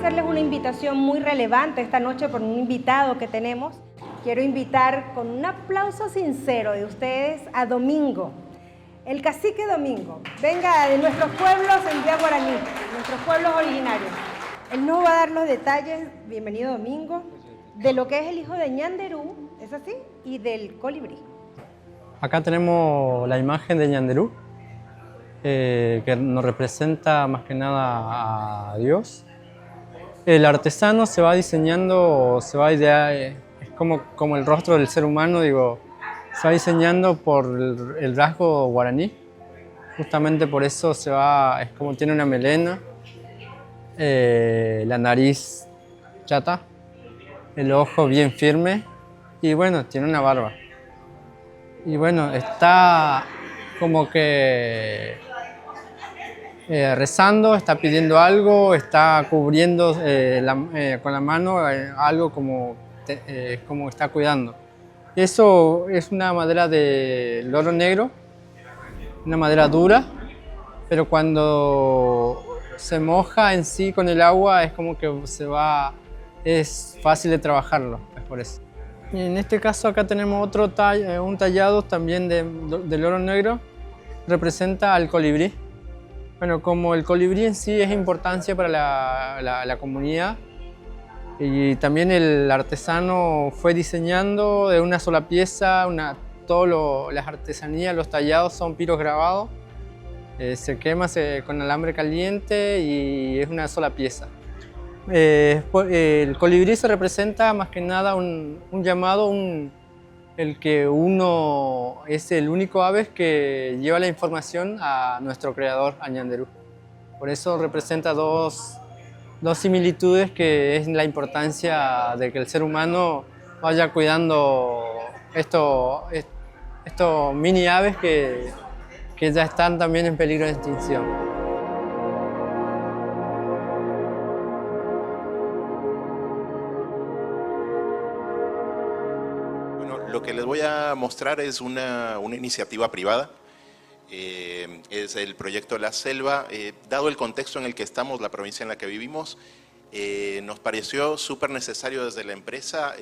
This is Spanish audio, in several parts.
hacerles una invitación muy relevante esta noche por un invitado que tenemos. Quiero invitar con un aplauso sincero de ustedes a Domingo, el cacique Domingo. Venga de nuestros pueblos en Vía Guaraní, nuestros pueblos originarios. Él nos va a dar los detalles, bienvenido Domingo, de lo que es el hijo de Ñanderú, ¿es así? Y del colibrí. Acá tenemos la imagen de Ñanderú, que nos representa más que nada a Dios. El artesano se va diseñando, se va idear, es como el rostro del ser humano, digo, se va diseñando por el rasgo guaraní. Justamente por eso es como tiene una melena, la nariz chata, el ojo bien firme y bueno, tiene una barba. Y bueno, está como que rezando, está pidiendo algo, está cubriendo con la mano algo como está cuidando. Eso es una madera de loro negro, una madera dura, pero cuando se moja en sí con el agua es como que es fácil de trabajarlo, es por eso. Y en este caso acá tenemos un tallado también de loro negro, representa al colibrí. Bueno, como el colibrí en sí es importancia para la comunidad y también el artesano fue diseñando de una sola pieza, las artesanías, los tallados son piros grabados, se quema con alambre caliente y es una sola pieza. El colibrí se representa más que nada un llamado, el que uno es el único ave que lleva la información a nuestro creador, a Ñanderú. Por eso representa dos similitudes, que es la importancia de que el ser humano vaya cuidando estos mini aves que ya están también en peligro de extinción. Lo que les voy a mostrar es una iniciativa privada, es el proyecto La Selva. Dado el contexto en el que estamos, la provincia en la que vivimos, nos pareció súper necesario desde la empresa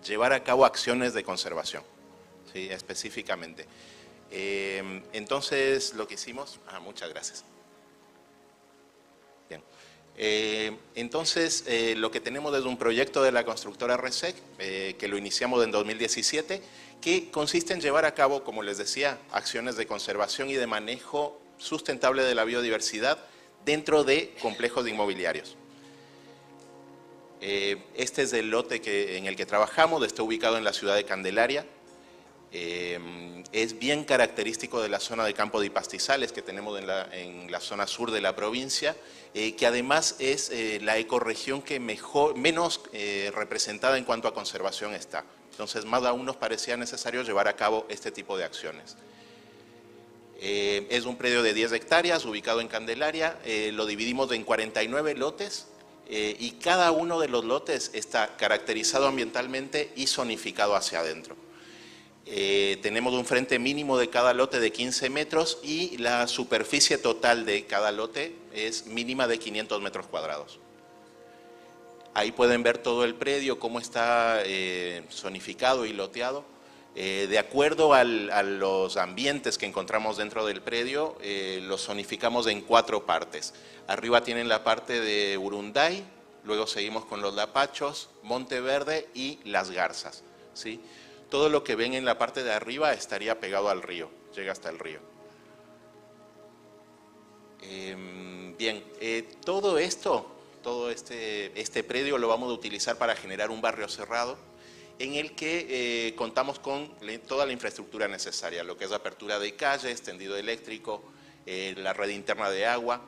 llevar a cabo acciones de conservación, ¿sí? Específicamente. Entonces lo que hicimos, muchas gracias. Bien. Entonces, lo que tenemos es un proyecto de la constructora RESEC, que lo iniciamos en 2017, que consiste en llevar a cabo, como les decía, acciones de conservación y de manejo sustentable de la biodiversidad dentro de complejos inmobiliarios. Este es el lote en el que trabajamos, está ubicado en la ciudad de Candelaria. Es bien característico de la zona de campo de pastizales que tenemos en la zona sur de la provincia, que además es la ecorregión que menos representada en cuanto a conservación está. Entonces, más aún nos parecía necesario llevar a cabo este tipo de acciones. Es un predio de 10 hectáreas ubicado en Candelaria, lo dividimos en 49 lotes y cada uno de los lotes está caracterizado ambientalmente y zonificado hacia adentro. Tenemos un frente mínimo de cada lote de 15 metros y la superficie total de cada lote es mínima de 500 metros cuadrados. Ahí pueden ver todo el predio, cómo está zonificado y loteado. De acuerdo a los ambientes que encontramos dentro del predio, los zonificamos en 4 partes. Arriba tienen la parte de Urunday, luego seguimos con los Lapachos, Monteverde y Las Garzas, ¿sí? Todo lo que ven en la parte de arriba estaría pegado al río, llega hasta el río. Bien, todo este predio lo vamos a utilizar para generar un barrio cerrado en el que contamos con toda la infraestructura necesaria, lo que es apertura de calles, tendido eléctrico, la red interna de agua.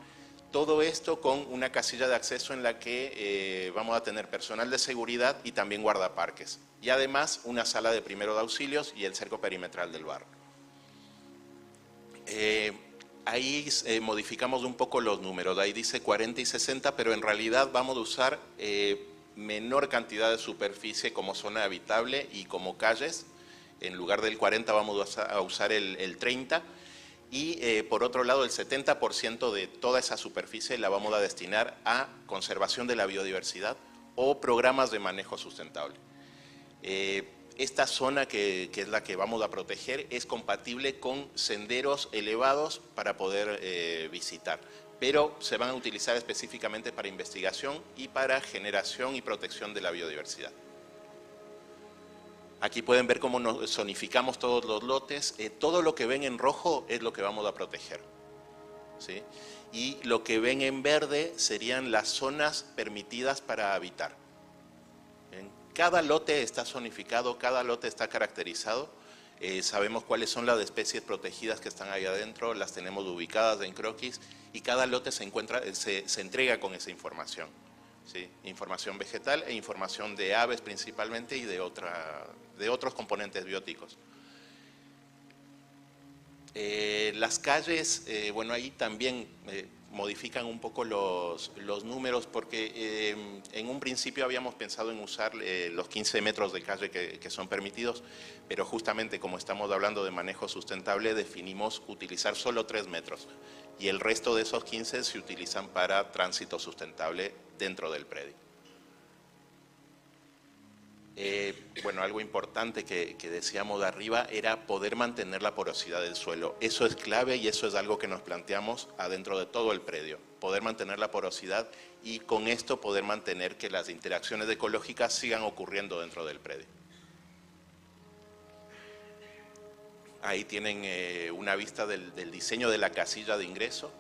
Todo esto con una casilla de acceso en la que vamos a tener personal de seguridad y también guardaparques. Y además una sala de primeros auxilios y el cerco perimetral del barrio. Ahí modificamos un poco los números, ahí dice 40 y 60, pero en realidad vamos a usar menor cantidad de superficie como zona habitable y como calles. En lugar del 40 vamos a usar el 30. y por otro lado el 70% de toda esa superficie la vamos a destinar a conservación de la biodiversidad o programas de manejo sustentable. Esta zona que es la que vamos a proteger es compatible con senderos elevados para poder visitar, pero se van a utilizar específicamente para investigación y para generación y protección de la biodiversidad. Aquí pueden ver cómo nos zonificamos todos los lotes. Todo lo que ven en rojo es lo que vamos a proteger, ¿sí? Y lo que ven en verde serían las zonas permitidas para habitar. Cada lote está zonificado, cada lote está caracterizado. Sabemos cuáles son las especies protegidas que están ahí adentro, las tenemos ubicadas en croquis y cada lote se entrega con esa información. ¿Sí? Información vegetal e información de aves principalmente y de otros componentes bióticos. Las calles, bueno, ahí también modifican un poco los números porque en un principio habíamos pensado en usar los 15 metros de calle que son permitidos, pero justamente como estamos hablando de manejo sustentable definimos utilizar solo 3 metros y el resto de esos 15 se utilizan para tránsito sustentable dentro del predio. Bueno, algo importante que decíamos de arriba era poder mantener la porosidad del suelo. Eso es clave y eso es algo que nos planteamos adentro de todo el predio. Poder mantener la porosidad y con esto poder mantener que las interacciones ecológicas sigan ocurriendo dentro del predio. Ahí tienen una vista del diseño de la casilla de ingreso,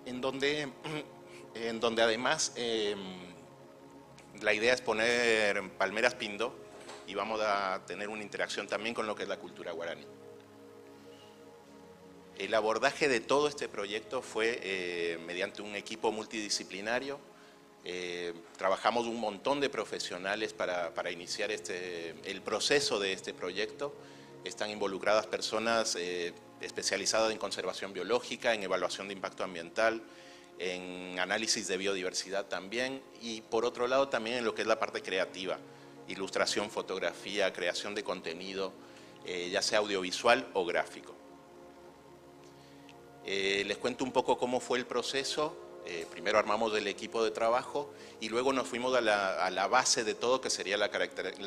en donde además la idea es poner palmeras pindó y vamos a tener una interacción también con lo que es la cultura guaraní. El abordaje de todo este proyecto fue mediante un equipo multidisciplinario. Trabajamos un montón de profesionales para iniciar el proceso de este proyecto. Están involucradas personas especializadas en conservación biológica, en evaluación de impacto ambiental, en análisis de biodiversidad también y por otro lado también en lo que es la parte creativa, ilustración, fotografía, creación de contenido, ya sea audiovisual o gráfico. Les cuento un poco cómo fue el proceso. Primero armamos el equipo de trabajo y luego nos fuimos a la base de todo, que sería la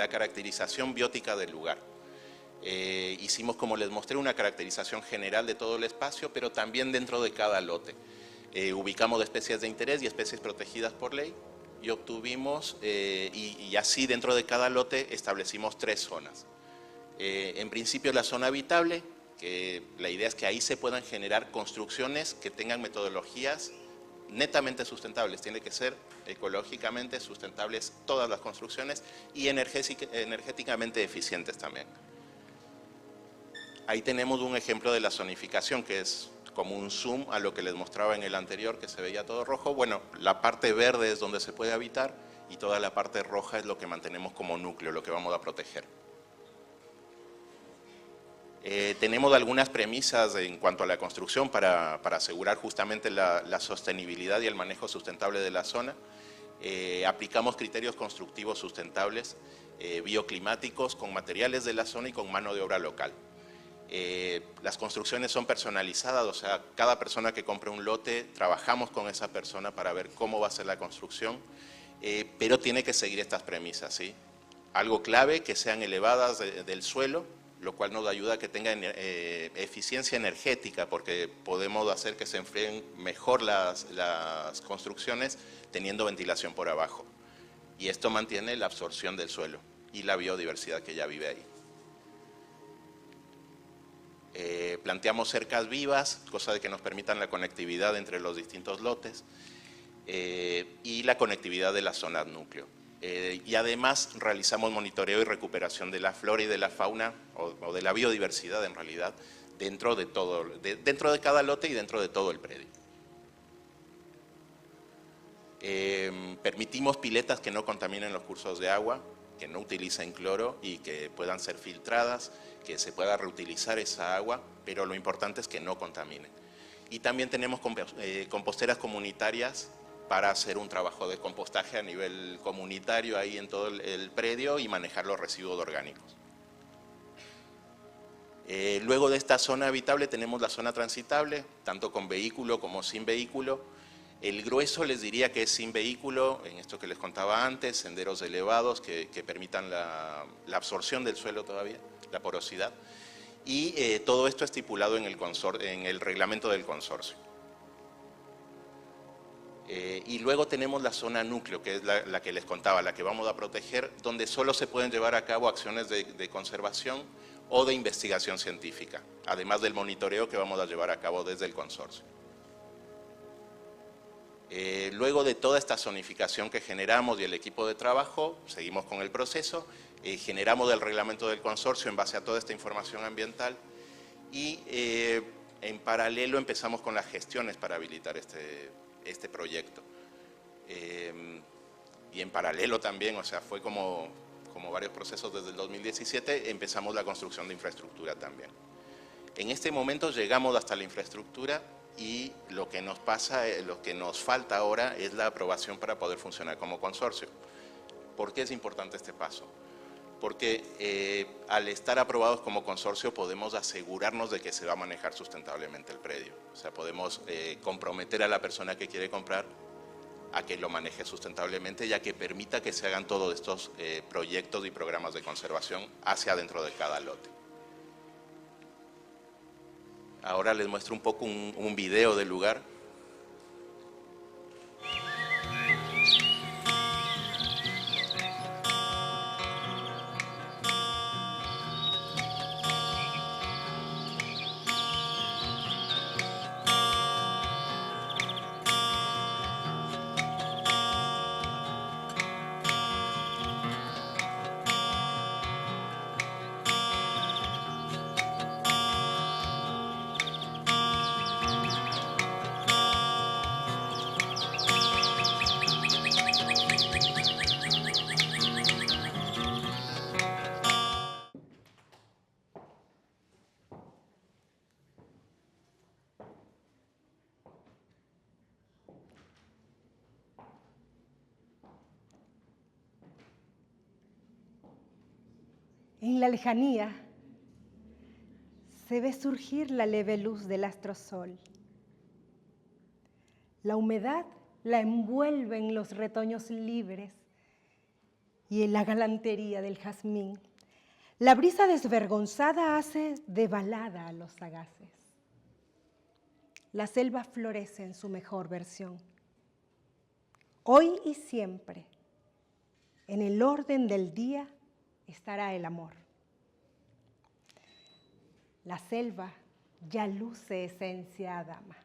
caracterización biótica del lugar. Hicimos, como les mostré, una caracterización general de todo el espacio, pero también dentro de cada lote. Ubicamos especies de interés y especies protegidas por ley y obtuvimos, y así dentro de cada lote establecimos 3 zonas. En principio la zona habitable, que la idea es que ahí se puedan generar construcciones que tengan metodologías netamente sustentables, tiene que ser ecológicamente sustentables todas las construcciones y energéticamente eficientes también. Ahí tenemos un ejemplo de la zonificación, que es como un zoom a lo que les mostraba en el anterior, que se veía todo rojo. Bueno, la parte verde es donde se puede habitar y toda la parte roja es lo que mantenemos como núcleo, lo que vamos a proteger. Tenemos algunas premisas en cuanto a la construcción para asegurar justamente la sostenibilidad y el manejo sustentable de la zona. Aplicamos criterios constructivos sustentables, bioclimáticos, con materiales de la zona y con mano de obra local. Las construcciones son personalizadas, o sea, cada persona que compre un lote, trabajamos con esa persona para ver cómo va a ser la construcción, pero tiene que seguir estas premisas, ¿sí? Algo clave, que sean elevadas del suelo, lo cual nos ayuda a que tengan eficiencia energética, porque podemos hacer que se enfríen mejor las construcciones teniendo ventilación por abajo. Y esto mantiene la absorción del suelo y la biodiversidad que ya vive ahí. Planteamos cercas vivas, cosa de que nos permitan la conectividad entre los distintos lotes y la conectividad de las zonas núcleo. Y además realizamos monitoreo y recuperación de la flora y de la fauna, o de la biodiversidad en realidad, dentro de cada lote y dentro de todo el predio. Permitimos piletas que no contaminen los cursos de agua, que no utilicen cloro y que puedan ser filtradas, que se pueda reutilizar esa agua, pero lo importante es que no contaminen. Y también tenemos composteras comunitarias para hacer un trabajo de compostaje a nivel comunitario ahí en todo el predio y manejar los residuos orgánicos. Luego de esta zona habitable tenemos la zona transitable, tanto con vehículo como sin vehículo. El grueso les diría que es sin vehículo, en esto que les contaba antes, senderos elevados que permitan la absorción del suelo todavía, la porosidad. Y todo esto estipulado en el reglamento del consorcio. Y luego tenemos la zona núcleo, que es la que les contaba, la que vamos a proteger, donde solo se pueden llevar a cabo acciones de conservación o de investigación científica, además del monitoreo que vamos a llevar a cabo desde el consorcio. Luego de toda esta zonificación que generamos y el equipo de trabajo, seguimos con el proceso, generamos el reglamento del consorcio en base a toda esta información ambiental y en paralelo empezamos con las gestiones para habilitar este proyecto. Y en paralelo también, o sea, fue como varios procesos desde el 2017, empezamos la construcción de infraestructura también. En este momento llegamos hasta la infraestructura y lo que nos falta ahora es la aprobación para poder funcionar como consorcio. ¿Por qué es importante este paso? Porque al estar aprobados como consorcio podemos asegurarnos de que se va a manejar sustentablemente el predio. O sea, podemos comprometer a la persona que quiere comprar a que lo maneje sustentablemente y a que permita que se hagan todos estos proyectos y programas de conservación hacia dentro de cada lote. Ahora les muestro un poco un video del lugar. En la lejanía se ve surgir la leve luz del astrosol. La humedad la envuelve en los retoños libres y en la galantería del jazmín. La brisa desvergonzada hace de balada a los sagaces. La selva florece en su mejor versión. Hoy y siempre, en el orden del día, estará el amor. La selva ya luce esencia dama.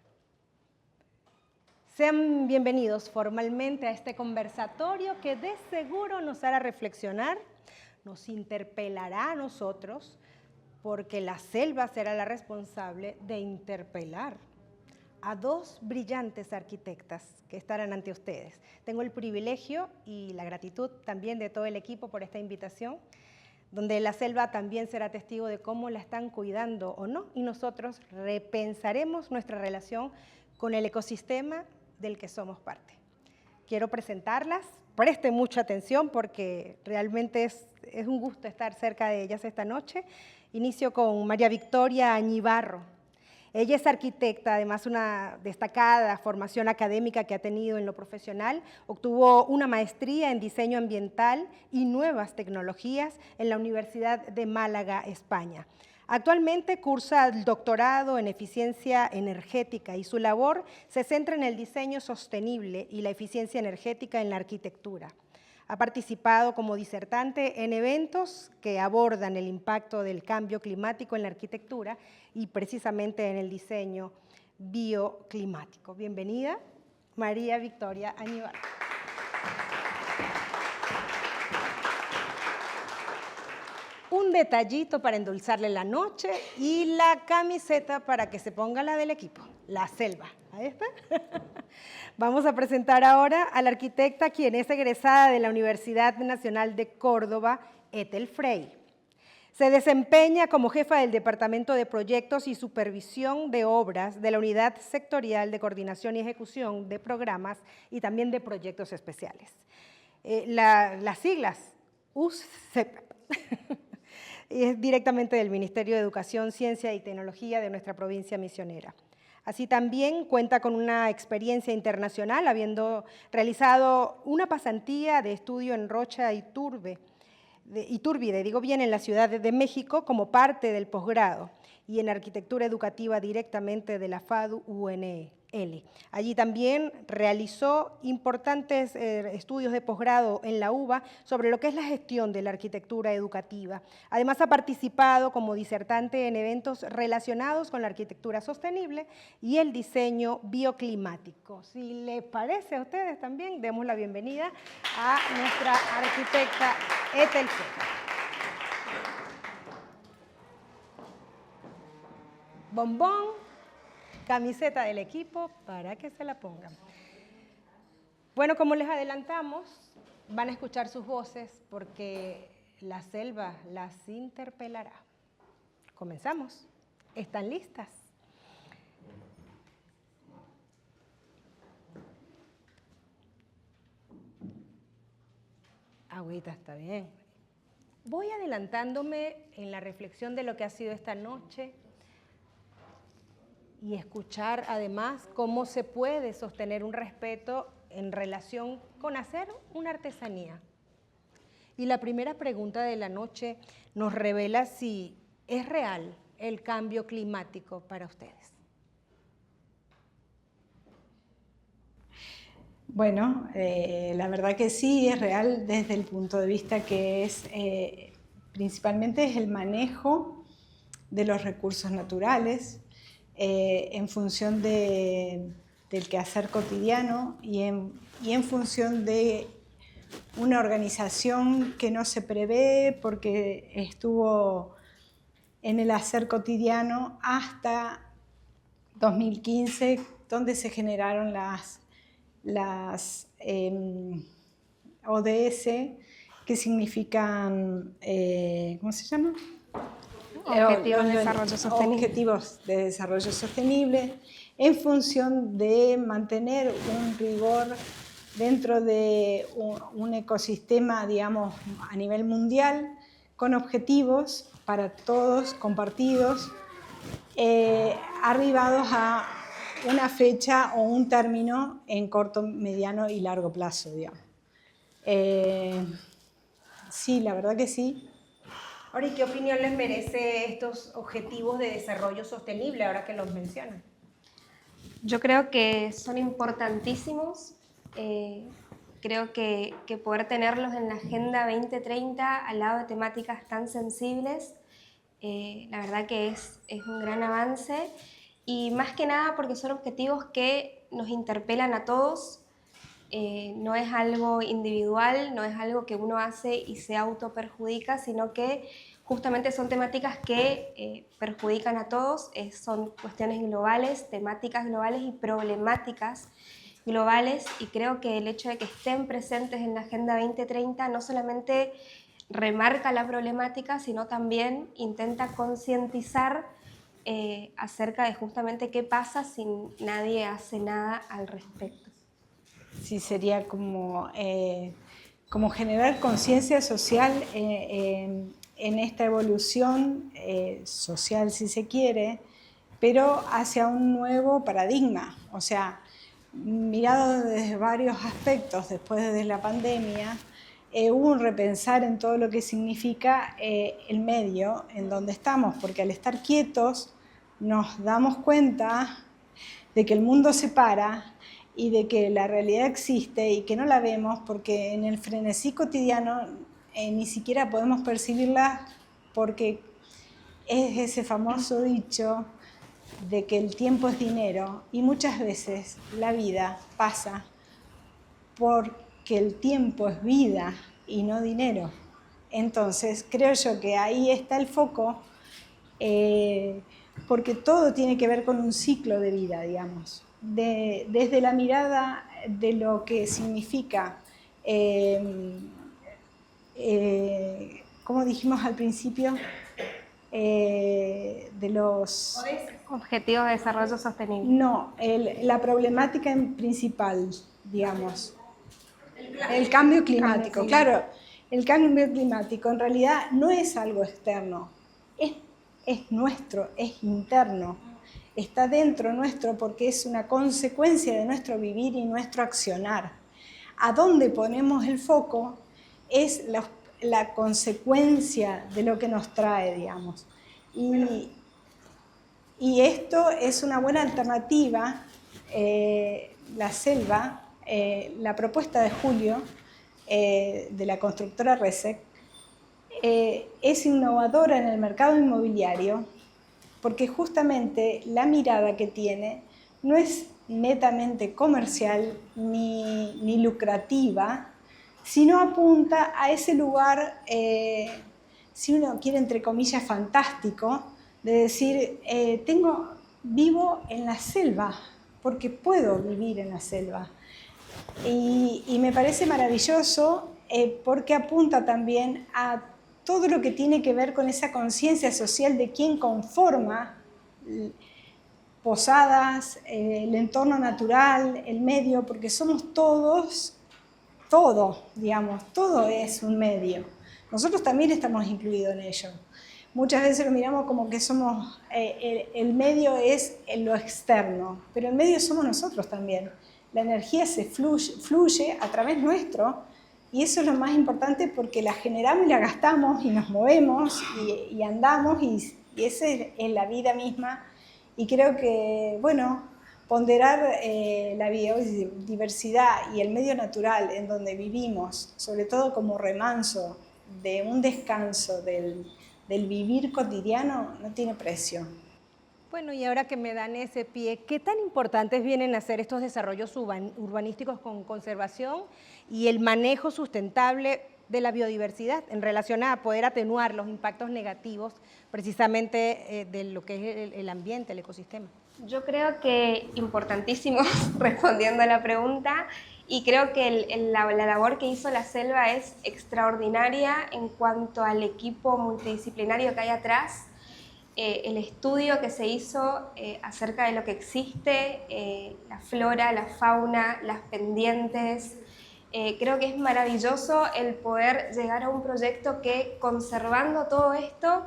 Sean bienvenidos formalmente a este conversatorio que de seguro nos hará reflexionar, nos interpelará a nosotros, porque la selva será la responsable de interpelar a dos brillantes arquitectas que estarán ante ustedes. Tengo el privilegio y la gratitud también de todo el equipo por esta invitación, donde la selva también será testigo de cómo la están cuidando o no, y nosotros repensaremos nuestra relación con el ecosistema del que somos parte. Quiero presentarlas, presten mucha atención porque realmente es un gusto estar cerca de ellas esta noche. Inicio con María Victoria Añibarro. Ella es arquitecta, además una destacada formación académica que ha tenido en lo profesional. Obtuvo una maestría en diseño ambiental y nuevas tecnologías en la Universidad de Málaga, España. Actualmente cursa el doctorado en eficiencia energética y su labor se centra en el diseño sostenible y la eficiencia energética en la arquitectura. Ha participado como disertante en eventos que abordan el impacto del cambio climático en la arquitectura y precisamente en el diseño bioclimático. Bienvenida, María Victoria Añibarro. Un detallito para endulzarle la noche y la camiseta para que se ponga la del equipo, la selva. Ahí está. Vamos a presentar ahora a la arquitecta, quien es egresada de la Universidad Nacional de Córdoba, Ethel Frey. Se desempeña como jefa del Departamento de Proyectos y Supervisión de Obras de la Unidad Sectorial de Coordinación y Ejecución de Programas y también de Proyectos Especiales. Las siglas UCEP. y es directamente del Ministerio de Educación, Ciencia y Tecnología de nuestra provincia misionera. Así también cuenta con una experiencia internacional, habiendo realizado una pasantía de estudio en Rocha Iturbide, digo bien, en la Ciudad de México como parte del posgrado y en arquitectura educativa directamente de la FADU UNL. Allí también realizó importantes estudios de posgrado en la UBA sobre lo que es la gestión de la arquitectura educativa. Además ha participado como disertante en eventos relacionados con la arquitectura sostenible y el diseño bioclimático. Si les parece a ustedes también, demos la bienvenida a nuestra arquitecta Ethel Fera. Bombón, camiseta del equipo para que se la pongan. Bueno, como les adelantamos, van a escuchar sus voces porque la selva las interpelará. Comenzamos. ¿Están listas? Agüita, está bien. Voy adelantándome en la reflexión de lo que ha sido esta noche y escuchar además cómo se puede sostener un respeto en relación con hacer una artesanía. Y la primera pregunta de la noche nos revela si es real el cambio climático para ustedes. Bueno, la verdad que sí, es real desde el punto de vista que es, principalmente es el manejo de los recursos naturales, en función del quehacer cotidiano y en función de una organización que no se prevé porque estuvo en el hacer cotidiano hasta 2015, donde se generaron las ODS, que significan, ¿cómo se llama? Objetivos de Desarrollo Sostenible. Objetivos de Desarrollo Sostenible, en función de mantener un rigor dentro de un ecosistema, digamos, a nivel mundial, con objetivos para todos compartidos, arribados a una fecha o un término en corto, mediano y largo plazo, digamos. Sí, la verdad que sí. Ahora, ¿y qué opinión les merece estos objetivos de desarrollo sostenible ahora que los mencionan? Yo creo que son importantísimos. Creo que poder tenerlos en la Agenda 2030 al lado de temáticas tan sensibles, la verdad que es un gran avance. Y más que nada porque son objetivos que nos interpelan a todos. No es algo individual, no es algo que uno hace y se autoperjudica, sino que justamente son temáticas que perjudican a todos, son cuestiones globales, temáticas globales y problemáticas globales, y creo que el hecho de que estén presentes en la Agenda 2030 no solamente remarca la problemática, sino también intenta concientizar acerca de justamente qué pasa si nadie hace nada al respecto. Sí, sería como generar conciencia social en esta evolución social, si se quiere, pero hacia un nuevo paradigma. O sea, mirado desde varios aspectos, después de la pandemia, hubo un repensar en todo lo que significa el medio en donde estamos, porque al estar quietos nos damos cuenta de que el mundo se para y de que la realidad existe y que no la vemos porque en el frenesí cotidiano ni siquiera podemos percibirla, porque es ese famoso dicho de que el tiempo es dinero, y muchas veces la vida pasa porque el tiempo es vida y no dinero. Entonces creo yo que ahí está el foco, porque todo tiene que ver con un ciclo de vida, digamos. Desde la mirada de lo que significa, como dijimos al principio, de los Objetivos de Desarrollo Sostenible. No, la problemática principal, digamos, el cambio climático. Claro, el cambio climático en realidad no es algo externo, es nuestro, es interno, está dentro nuestro porque es una consecuencia de nuestro vivir y nuestro accionar. A dónde ponemos el foco es la consecuencia de lo que nos trae, digamos. Y esto es una buena alternativa, la selva, la propuesta de Julio, de la constructora Resec, es innovadora en el mercado inmobiliario porque justamente la mirada que tiene no es netamente comercial ni lucrativa, sino apunta a ese lugar, si uno quiere, entre comillas, fantástico, de decir, vivo en la selva, porque puedo vivir en la selva. Y me parece maravilloso porque apunta también a todo lo que tiene que ver con esa conciencia social de quién conforma Posadas, el entorno natural, el medio, porque somos todos, digamos, todo es un medio. Nosotros también estamos incluidos en ello. Muchas veces lo miramos como que somos, el medio es lo externo, pero el medio somos nosotros también. La energía se fluye a través nuestro y eso es lo más importante porque la generamos y la gastamos y nos movemos y andamos y esa es la vida misma. Y creo que, bueno, ponderar la biodiversidad y el medio natural en donde vivimos, sobre todo como remanso de un descanso del vivir cotidiano, no tiene precio. Bueno, y ahora que me dan ese pie, ¿qué tan importantes vienen a ser estos desarrollos urbanísticos con conservación y el manejo sustentable de la biodiversidad en relación a poder atenuar los impactos negativos precisamente de lo que es el ambiente, el ecosistema? Yo creo que importantísimo, respondiendo a la pregunta, y creo que la labor que hizo la selva es extraordinaria en cuanto al equipo multidisciplinario que hay atrás. El estudio que se hizo acerca de lo que existe, la flora, la fauna, las pendientes. Creo que es maravilloso el poder llegar a un proyecto que, conservando todo esto,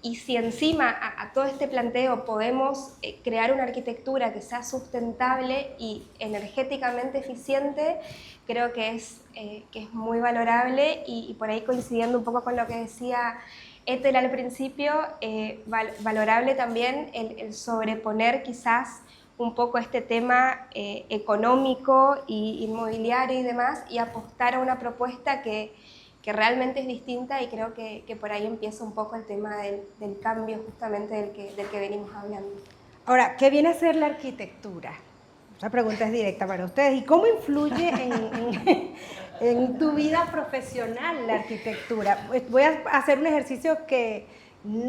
y si encima a todo este planteo podemos crear una arquitectura que sea sustentable y energéticamente eficiente, creo que es muy valorable y por ahí coincidiendo un poco con lo que decía Ethel al principio, valorable también el sobreponer quizás un poco este tema económico y inmobiliario y demás y apostar a una propuesta que realmente es distinta y creo que por ahí empieza un poco el tema del cambio justamente del que venimos hablando. Ahora, ¿qué viene a ser la arquitectura? Esa pregunta es directa para ustedes. ¿Y cómo influye en tu vida profesional la arquitectura? Voy a hacer un ejercicio que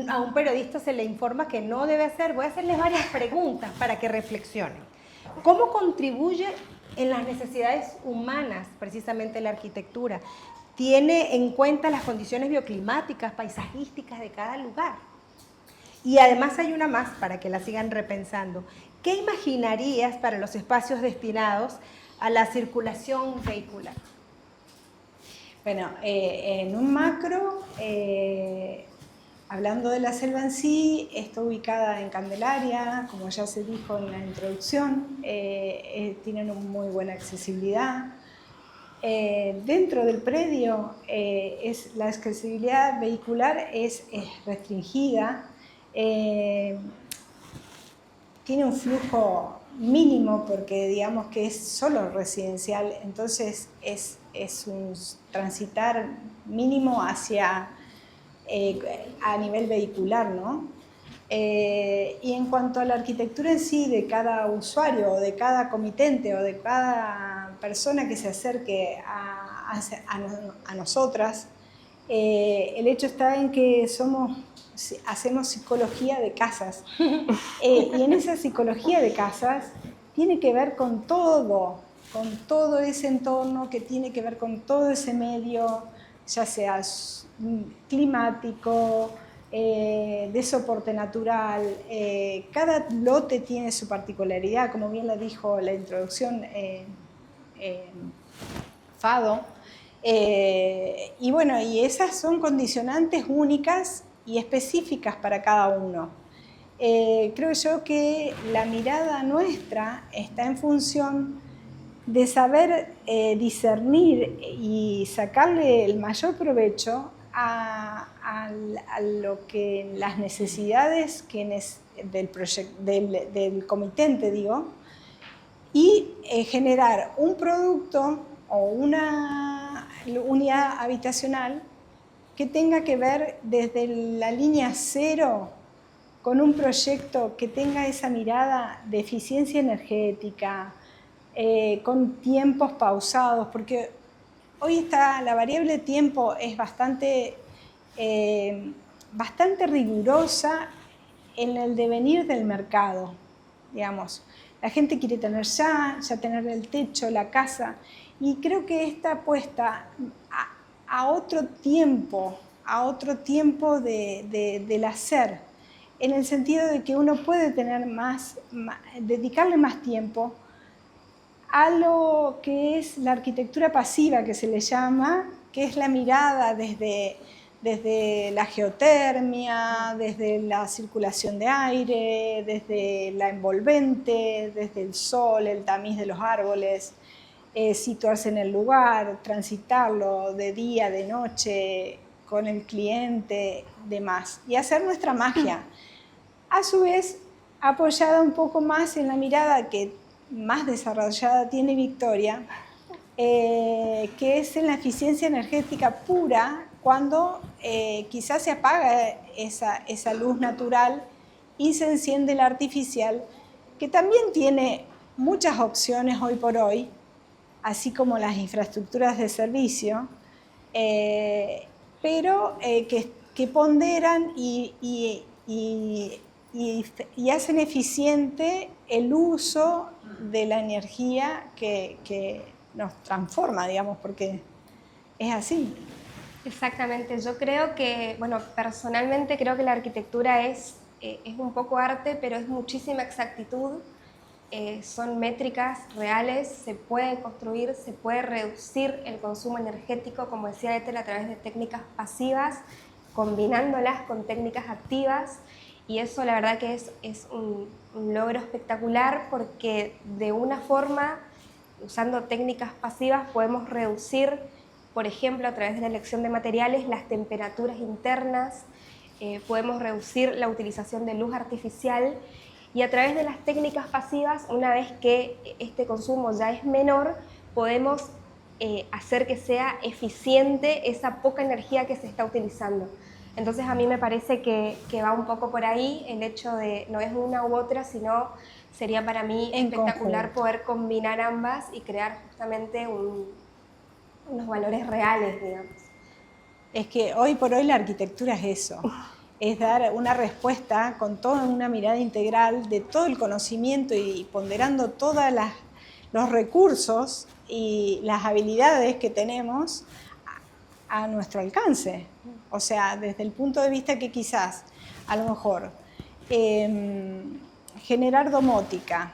a un periodista se le informa que no debe hacer. Voy a hacerles varias preguntas para que reflexionen. ¿Cómo contribuye en las necesidades humanas precisamente la arquitectura? ¿Tiene en cuenta las condiciones bioclimáticas, paisajísticas de cada lugar? Y además hay una más para que la sigan repensando. ¿Qué imaginarías para los espacios destinados a la circulación vehicular? Bueno, en un macro, hablando de la selva en sí, está ubicada en Candelaria, como ya se dijo en la introducción, tienen una muy buena accesibilidad. Dentro del predio la accesibilidad vehicular es restringida, tiene un flujo mínimo porque digamos que es solo residencial, entonces es un transitar mínimo hacia a nivel vehicular, ¿no? Y en cuanto a la arquitectura en sí de cada usuario o de cada comitente o de cada persona que se acerque a nosotras, el hecho está en que hacemos psicología de casas y en esa psicología de casas tiene que ver con todo ese entorno, que tiene que ver con todo ese medio, ya sea climático, de soporte natural. Cada lote tiene su particularidad, como bien lo dijo la introducción Fado. Y bueno, y esas son condicionantes únicas y específicas para cada uno. Creo yo que la mirada nuestra está en función de saber discernir y sacarle el mayor provecho a lo que las necesidades del comitente, digo, y generar un producto o una unidad habitacional que tenga que ver desde la línea cero con un proyecto que tenga esa mirada de eficiencia energética, con tiempos pausados, porque hoy la variable tiempo es bastante rigurosa en el devenir del mercado, digamos. La gente quiere tener ya tener el techo, la casa, y creo que esta apuesta a otro tiempo del hacer, en el sentido de que uno puede tener dedicarle más tiempo a lo que es la arquitectura pasiva, que se le llama, que es la mirada desde la geotermia, desde la circulación de aire, desde la envolvente, desde el sol, el tamiz de los árboles, situarse en el lugar, transitarlo de día, de noche, con el cliente, demás, y hacer nuestra magia. A su vez, apoyada un poco más en la mirada que más desarrollada tiene Victoria, que es en la eficiencia energética pura, cuando quizás se apaga esa luz natural y se enciende la artificial, que también tiene muchas opciones hoy por hoy, así como las infraestructuras de servicio, pero que ponderan y hacen eficiente el uso de la energía que nos transforma, digamos, porque es así. Exactamente, yo creo que, bueno, personalmente creo que la arquitectura es un poco arte, pero es muchísima exactitud, son métricas reales, se puede construir, se puede reducir el consumo energético, como decía Ethel, a través de técnicas pasivas, combinándolas con técnicas activas, y eso la verdad que es un logro espectacular, porque de una forma, usando técnicas pasivas, podemos reducir, por ejemplo, a través de la elección de materiales, las temperaturas internas, podemos reducir la utilización de luz artificial, y a través de las técnicas pasivas, una vez que este consumo ya es menor, podemos hacer que sea eficiente esa poca energía que se está utilizando. Entonces a mí me parece que va un poco por ahí el hecho de no es una u otra, sino sería para mí espectacular poder combinar ambas y crear justamente unos valores reales, digamos. Es que hoy por hoy la arquitectura es eso, es dar una respuesta con toda una mirada integral de todo el conocimiento y ponderando todos los recursos y las habilidades que tenemos a nuestro alcance. O sea, desde el punto de vista que quizás, a lo mejor, generar domótica,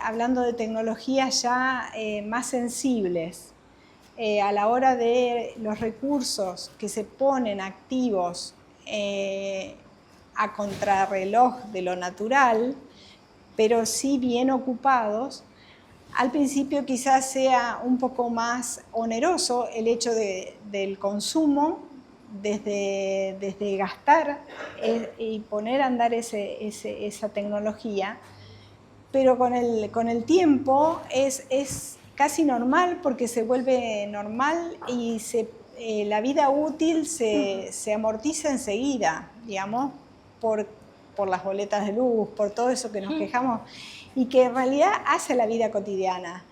hablando de tecnologías ya más sensibles, a la hora de los recursos que se ponen activos a contrarreloj de lo natural, pero sí bien ocupados, al principio quizás sea un poco más oneroso el hecho del consumo, desde gastar y poner a andar esa tecnología, pero con el tiempo es casi normal, porque se vuelve normal y la vida útil se amortiza enseguida, digamos, por las boletas de luz, por todo eso que nos quejamos, y que en realidad hace la vida cotidiana.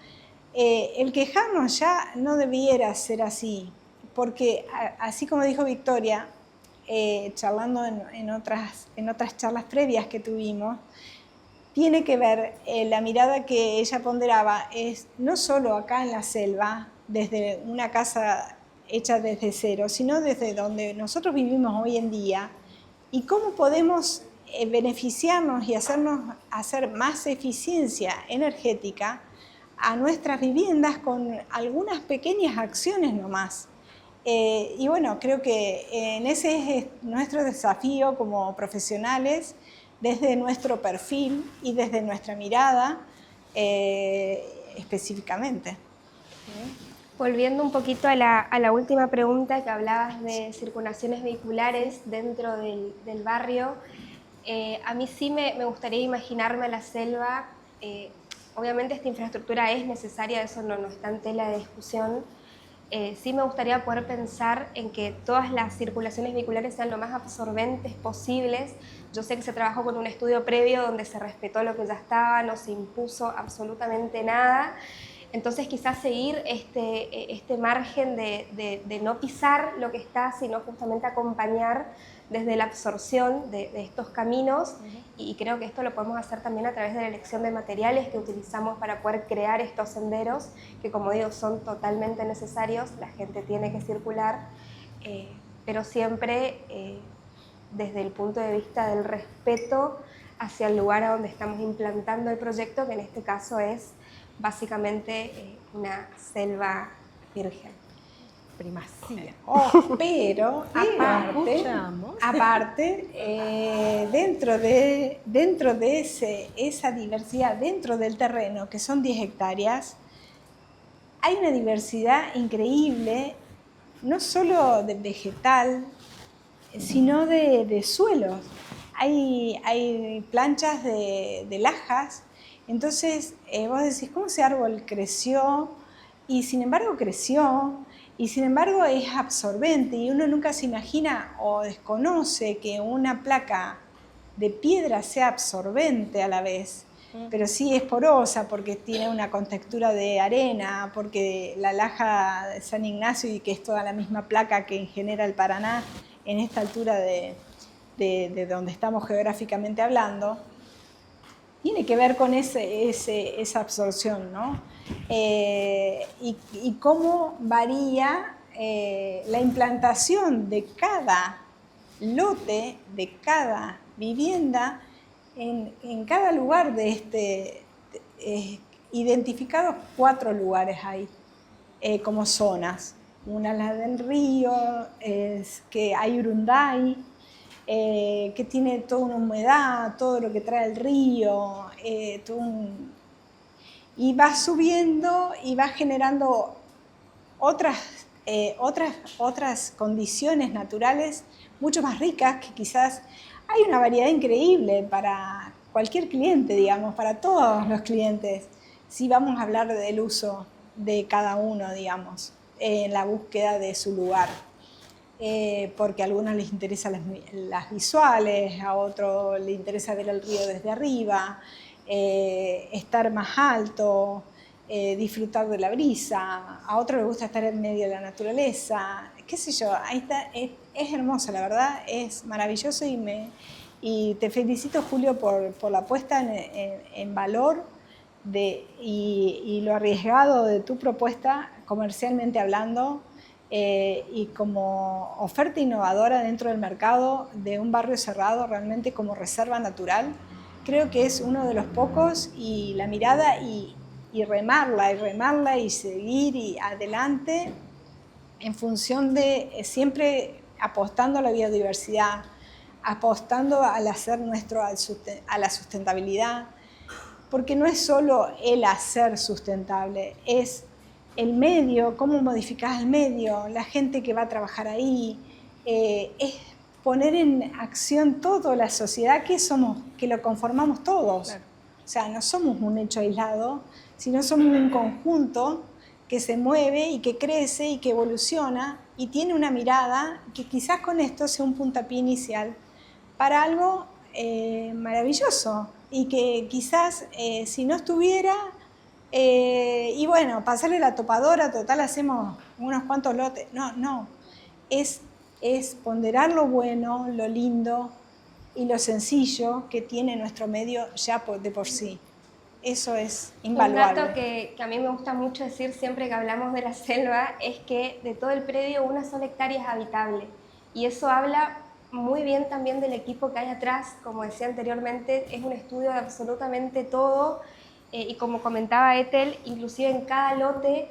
El quejarnos ya no debiera ser así, porque así como dijo Victoria, charlando en otras charlas previas que tuvimos, tiene que ver la mirada que ella ponderaba, es no solo acá en la selva, desde una casa hecha desde cero, sino desde donde nosotros vivimos hoy en día, y cómo podemos beneficiarnos y hacer más eficiencia energética a nuestras viviendas con algunas pequeñas acciones nomás. Y bueno, creo que en ese es nuestro desafío como profesionales, desde nuestro perfil y desde nuestra mirada específicamente. Volviendo un poquito a la última pregunta que hablabas de circulaciones vehiculares dentro del barrio, a mí sí me gustaría imaginarme la selva. Obviamente esta infraestructura es necesaria, eso no está en tela de discusión. Sí me gustaría poder pensar en que todas las circulaciones vehiculares sean lo más absorbentes posibles. Yo sé que se trabajó con un estudio previo donde se respetó lo que ya estaba, no se impuso absolutamente nada. Entonces quizás seguir este margen de no pisar lo que está, sino justamente acompañar desde la absorción de estos caminos. Y creo que esto lo podemos hacer también a través de la elección de materiales que utilizamos para poder crear estos senderos, que como digo son totalmente necesarios, la gente tiene que circular, pero siempre desde el punto de vista del respeto hacia el lugar a donde estamos implantando el proyecto, que en este caso es básicamente una selva virgen. Primacía. Pero aparte dentro de esa diversidad, dentro del terreno, que son 10 hectáreas, hay una diversidad increíble, no solo de vegetal, sino de suelos. Hay planchas de lajas. Entonces vos decís, ¿cómo ese árbol creció? Y sin embargo creció, y sin embargo es absorbente, y uno nunca se imagina o desconoce que una placa de piedra sea absorbente a la vez, pero sí es porosa porque tiene una contextura de arena, porque la laja de San Ignacio, y que es toda la misma placa que genera el Paraná en esta altura de donde estamos geográficamente hablando, tiene que ver con esa absorción, ¿no? Y cómo varía la implantación de cada lote, de cada vivienda, en cada lugar de identificados 4 lugares hay como zonas. Una la del río, es que hay Urunday, que tiene toda una humedad, todo lo que trae el río, y va subiendo y va generando otras condiciones naturales mucho más ricas, que quizás hay una variedad increíble para cualquier cliente, digamos, para todos los clientes, si vamos a hablar del uso de cada uno, digamos, en la búsqueda de su lugar. Porque a algunos les interesan las visuales, a otros les interesa ver el río desde arriba, estar más alto, disfrutar de la brisa, a otros les gusta estar en medio de la naturaleza, qué sé yo, ahí está, es hermoso, la verdad, es maravilloso, y te felicito, Julio, por la puesta en valor y lo arriesgado de tu propuesta, comercialmente hablando, y como oferta innovadora dentro del mercado de un barrio cerrado, realmente como reserva natural. Creo que es uno de los pocos, y la mirada y remarla y seguir y adelante en función de siempre apostando a la biodiversidad, apostando al hacer nuestro, a la sustentabilidad, porque no es solo el hacer sustentable, es el medio, cómo modificás el medio, la gente que va a trabajar ahí, es poner en acción toda la sociedad que somos, que lo conformamos todos. Claro. O sea, no somos un hecho aislado, sino somos un conjunto que se mueve y que crece y que evoluciona y tiene una mirada que quizás con esto sea un puntapié inicial para algo maravilloso, y que quizás si no estuviera... y bueno, pasarle la topadora, total hacemos unos cuantos lotes. No, es ponderar lo bueno, lo lindo y lo sencillo que tiene nuestro medio ya de por sí. Eso es invaluable. Un dato que a mí me gusta mucho decir siempre que hablamos de la selva es que de todo el predio 1 sola hectárea es habitable, y eso habla muy bien también del equipo que hay atrás. Como decía anteriormente, es un estudio de absolutamente todo. y como comentaba Ethel, inclusive en cada lote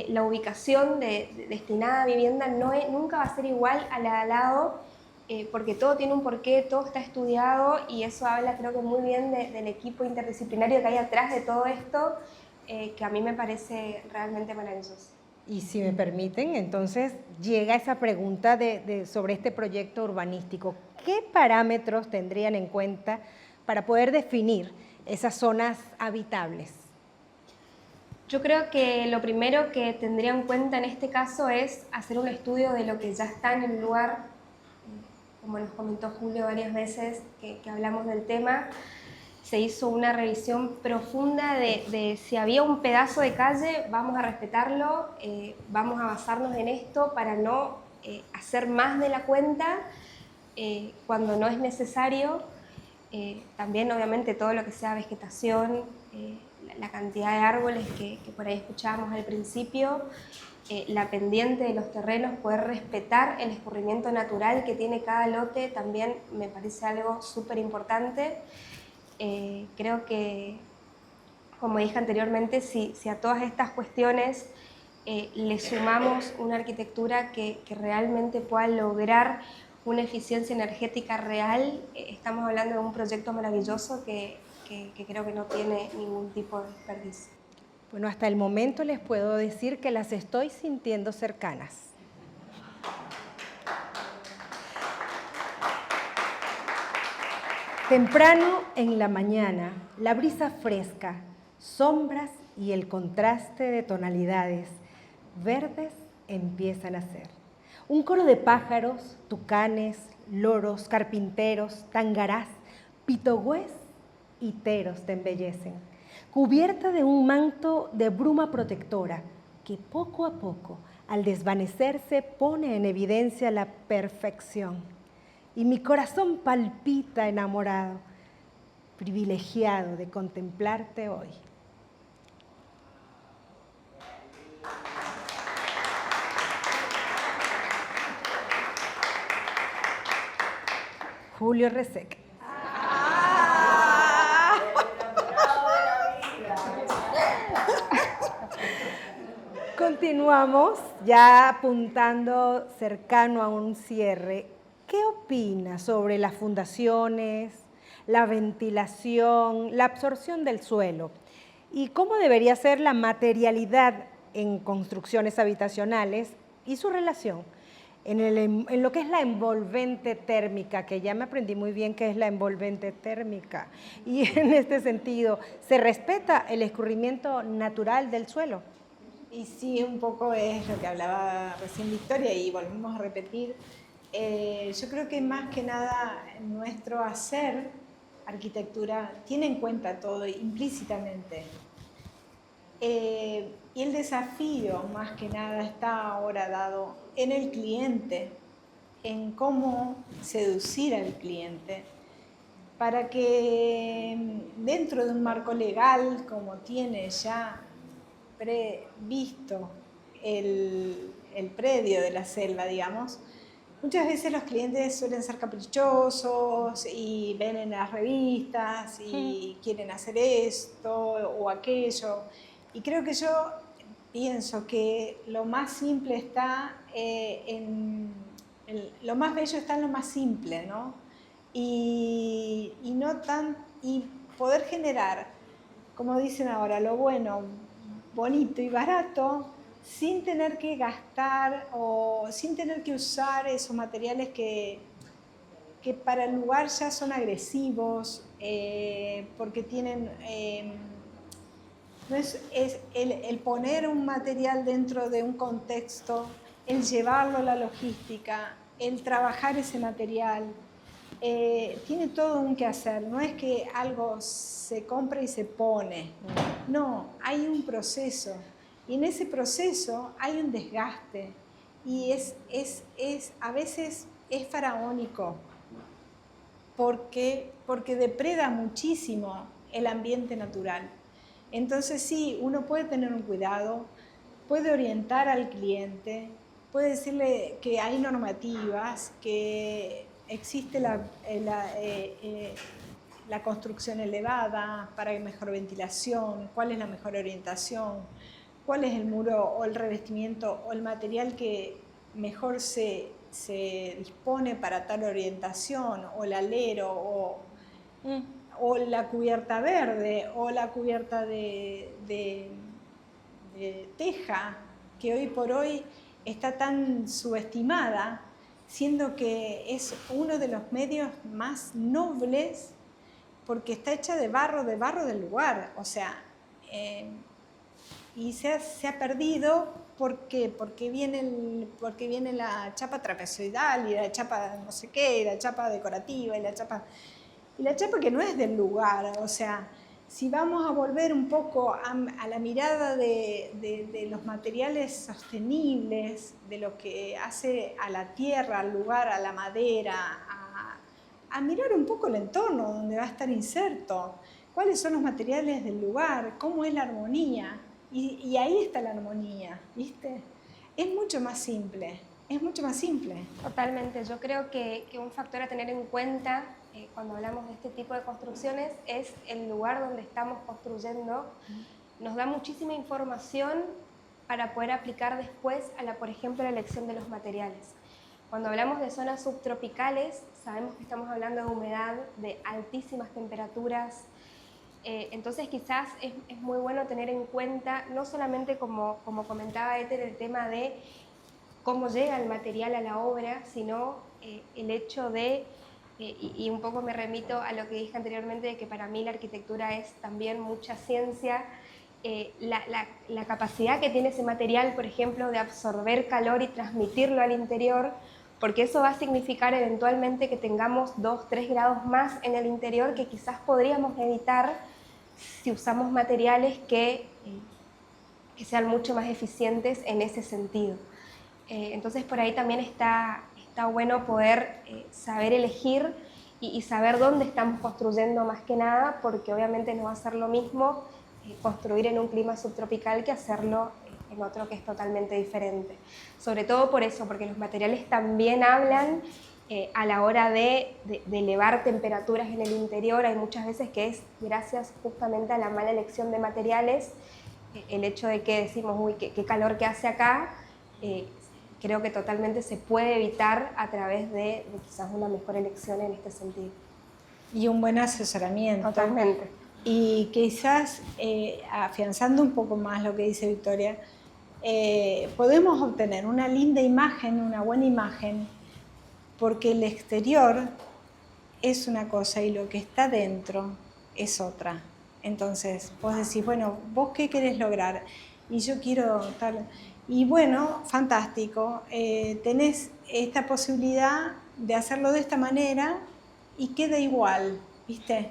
la ubicación destinada a vivienda nunca va a ser igual a la de al lado, porque todo tiene un porqué, todo está estudiado y eso habla creo que muy bien del equipo interdisciplinario que hay atrás de todo esto, que a mí me parece realmente maravilloso. Y si me permiten, entonces llega esa pregunta sobre este proyecto urbanístico. ¿Qué parámetros tendrían en cuenta para poder definir esas zonas habitables? Yo creo que lo primero que tendría en cuenta en este caso es hacer un estudio de lo que ya está en el lugar, como nos comentó Julio varias veces que hablamos del tema. Se hizo una revisión profunda de si había un pedazo de calle, vamos a respetarlo, vamos a basarnos en esto para no hacer más de la cuenta cuando no es necesario. También obviamente todo lo que sea vegetación, la cantidad de árboles que por ahí escuchábamos al principio, la pendiente de los terrenos, poder respetar el escurrimiento natural que tiene cada lote también me parece algo súper importante. Creo que, como dije anteriormente, si a todas estas cuestiones le sumamos una arquitectura que realmente pueda lograr una eficiencia energética real, estamos hablando de un proyecto maravilloso que creo que no tiene ningún tipo de desperdicio. Bueno, hasta el momento les puedo decir que las estoy sintiendo cercanas. Temprano en la mañana, la brisa fresca, sombras y el contraste de tonalidades verdes empiezan a ser. Un coro de pájaros, tucanes, loros, carpinteros, tangarás, pitogüés y teros te embellecen, cubierta de un manto de bruma protectora que poco a poco, al desvanecerse, pone en evidencia la perfección. Y mi corazón palpita enamorado, privilegiado de contemplarte hoy. Julio Resec. Continuamos ya apuntando cercano a un cierre. ¿Qué opina sobre las fundaciones, la ventilación, la absorción del suelo? ¿Y cómo debería ser la materialidad en construcciones habitacionales y su relación en lo que es la envolvente térmica, que ya me aprendí muy bien qué es la envolvente térmica? Y en este sentido, ¿se respeta el escurrimiento natural del suelo? Y sí, un poco es lo que hablaba recién Victoria y volvemos a repetir. Yo creo que más que nada nuestro hacer arquitectura tiene en cuenta todo implícitamente. Y el desafío más que nada está ahora dado en el cliente, en cómo seducir al cliente para que dentro de un marco legal como tiene ya previsto el predio de la selva, digamos, muchas veces los clientes suelen ser caprichosos y ven en las revistas y quieren hacer esto o aquello. Y creo que yo pienso que lo más simple está lo más bello está en lo más simple, ¿no? Y poder generar, como dicen ahora, lo bueno, bonito y barato, sin tener que gastar o sin tener que usar esos materiales que para el lugar ya son agresivos, porque tienen... no es el poner un material dentro de un contexto, el llevarlo a la logística, el trabajar ese material, tiene todo un quehacer. No es que algo se compra y se pone, no, hay un proceso. Y en ese proceso hay un desgaste y a veces es faraónico porque depreda muchísimo el ambiente natural. Entonces sí, uno puede tener un cuidado, puede orientar al cliente, puede decirle que hay normativas, que existe la la construcción elevada para mejor ventilación, cuál es la mejor orientación, cuál es el muro o el revestimiento o el material que mejor se dispone para tal orientación, o el alero, o la cubierta verde, o la cubierta de teja, que hoy por hoy está tan subestimada, siendo que es uno de los medios más nobles, porque está hecha de barro del lugar, o sea, y se ha perdido. ¿Por qué? Porque viene la chapa trapezoidal y la chapa no sé qué, y la chapa decorativa y la chapa que no es del lugar. O sea, si vamos a volver un poco a la mirada de los materiales sostenibles, de lo que hace a la tierra, al lugar, a la madera, a mirar un poco el entorno donde va a estar inserto, cuáles son los materiales del lugar, cómo es la armonía. Y ahí está la armonía, ¿viste? Es mucho más simple, es mucho más simple. Totalmente, yo creo que un factor a tener en cuenta cuando hablamos de este tipo de construcciones es el lugar donde estamos construyendo. Nos da muchísima información para poder aplicar después por ejemplo, la elección de los materiales. Cuando hablamos de zonas subtropicales, sabemos que estamos hablando de humedad, de altísimas temperaturas. Entonces quizás es muy bueno tener en cuenta, no solamente como comentaba Éter, el tema de cómo llega el material a la obra, sino el hecho de, y un poco me remito a lo que dije anteriormente, de que para mí la arquitectura es también mucha ciencia, la capacidad que tiene ese material, por ejemplo, de absorber calor y transmitirlo al interior, porque eso va a significar eventualmente que tengamos 2-3 grados más en el interior que quizás podríamos evitar si usamos materiales que sean mucho más eficientes en ese sentido. Entonces por ahí también está bueno poder saber elegir y saber dónde estamos construyendo más que nada, porque obviamente no va a ser lo mismo construir en un clima subtropical que hacerlo en otro que es totalmente diferente. Sobre todo por eso, porque los materiales también hablan a la hora de elevar temperaturas en el interior. Hay muchas veces que es gracias justamente a la mala elección de materiales, el hecho de que decimos, uy, qué calor que hace acá, creo que totalmente se puede evitar a través de quizás una mejor elección en este sentido. Y un buen asesoramiento. Totalmente. Y quizás, afianzando un poco más lo que dice Victoria, podemos obtener una linda imagen, una buena imagen, porque el exterior es una cosa y lo que está dentro es otra. Entonces, vos decís, bueno, ¿vos qué querés lograr? Y yo quiero tal. Y bueno, fantástico, tenés esta posibilidad de hacerlo de esta manera y queda igual, ¿viste?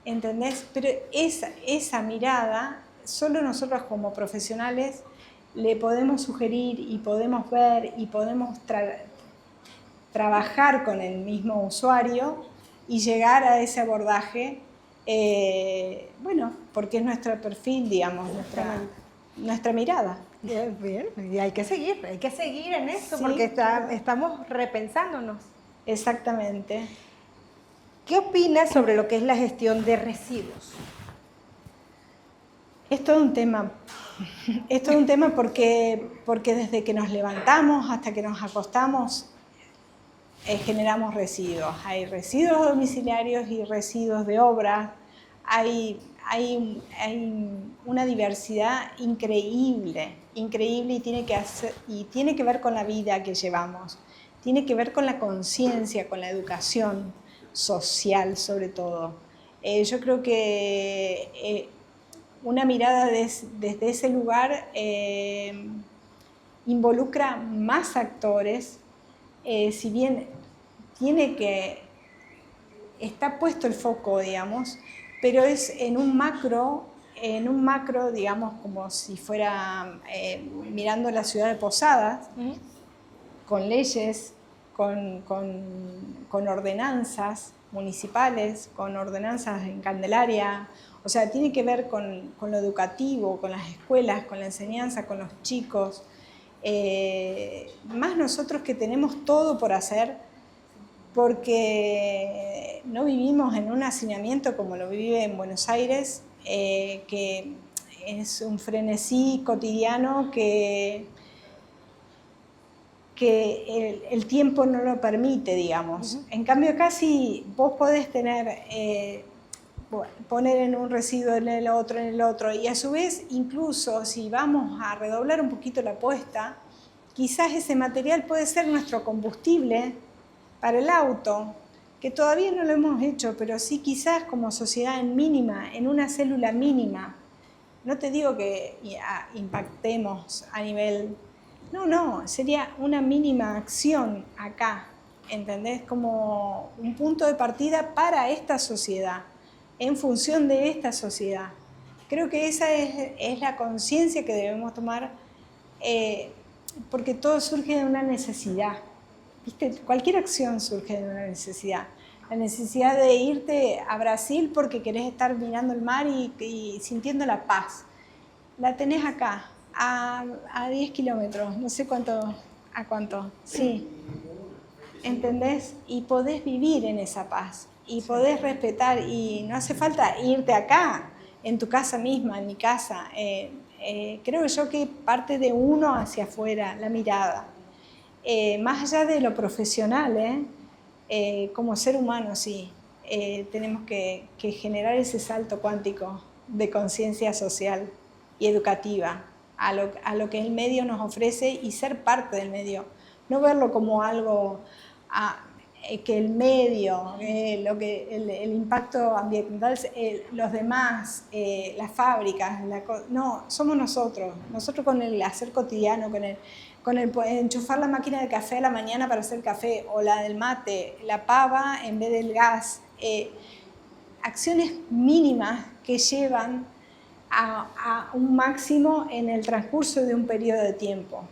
¿Entendés? Pero esa mirada, solo nosotros como profesionales le podemos sugerir y podemos ver y podemos trabajar con el mismo usuario y llegar a ese abordaje, bueno, porque es nuestro perfil, digamos, nuestra mirada. Bien, y hay que seguir en esto, Sí, porque claro. estamos repensándonos. Exactamente. ¿Qué opinas sobre lo que es la gestión de residuos? Es todo un tema. Es todo un tema porque desde que nos levantamos hasta que nos acostamos generamos residuos. Hay residuos domiciliarios y residuos de obra. Hay una diversidad increíble y tiene que ver con la vida que llevamos. Tiene que ver con la conciencia, con la educación social sobre todo. Yo creo que una mirada desde ese lugar involucra más actores, si bien está puesto el foco, digamos, pero es en un macro, digamos, como si fuera mirando la ciudad de Posadas, con leyes, con ordenanzas municipales, con ordenanzas en Candelaria. O sea, tiene que ver con lo educativo, con las escuelas, con la enseñanza, con los chicos. Más nosotros que tenemos todo por hacer, porque no vivimos en un hacinamiento como lo vive en Buenos Aires, que es un frenesí cotidiano que el tiempo no lo permite, digamos. En cambio acá sí vos podés tener, poner en un residuo en el otro, y a su vez incluso si vamos a redoblar un poquito la apuesta, quizás ese material puede ser nuestro combustible para el auto, que todavía no lo hemos hecho, pero sí quizás como sociedad en mínima, en una célula mínima. No te digo que impactemos a nivel... No, sería una mínima acción acá, ¿entendés? Como un punto de partida para esta sociedad, en función de esta sociedad. Creo que esa es la conciencia que debemos tomar, porque todo surge de una necesidad. ¿Viste? Cualquier acción surge de una necesidad. La necesidad de irte a Brasil porque querés estar mirando el mar y sintiendo la paz. La tenés acá, a 10 kilómetros, no sé a cuánto, sí. ¿Entendés? Y podés vivir en esa paz, y podés respetar, y no hace falta irte acá, en tu casa misma, en mi casa. Creo yo que parte de uno hacia afuera, la mirada. Más allá de lo profesional, como ser humano, sí, tenemos que generar ese salto cuántico de conciencia social y educativa a lo que el medio nos ofrece, y ser parte del medio. No verlo como algo que el medio, el impacto ambiental, los demás, las fábricas, no, somos nosotros con el hacer cotidiano, con el enchufar la máquina de café a la mañana para hacer café, o la del mate, la pava en vez del gas. Acciones mínimas que llevan a un máximo en el transcurso de un periodo de tiempo.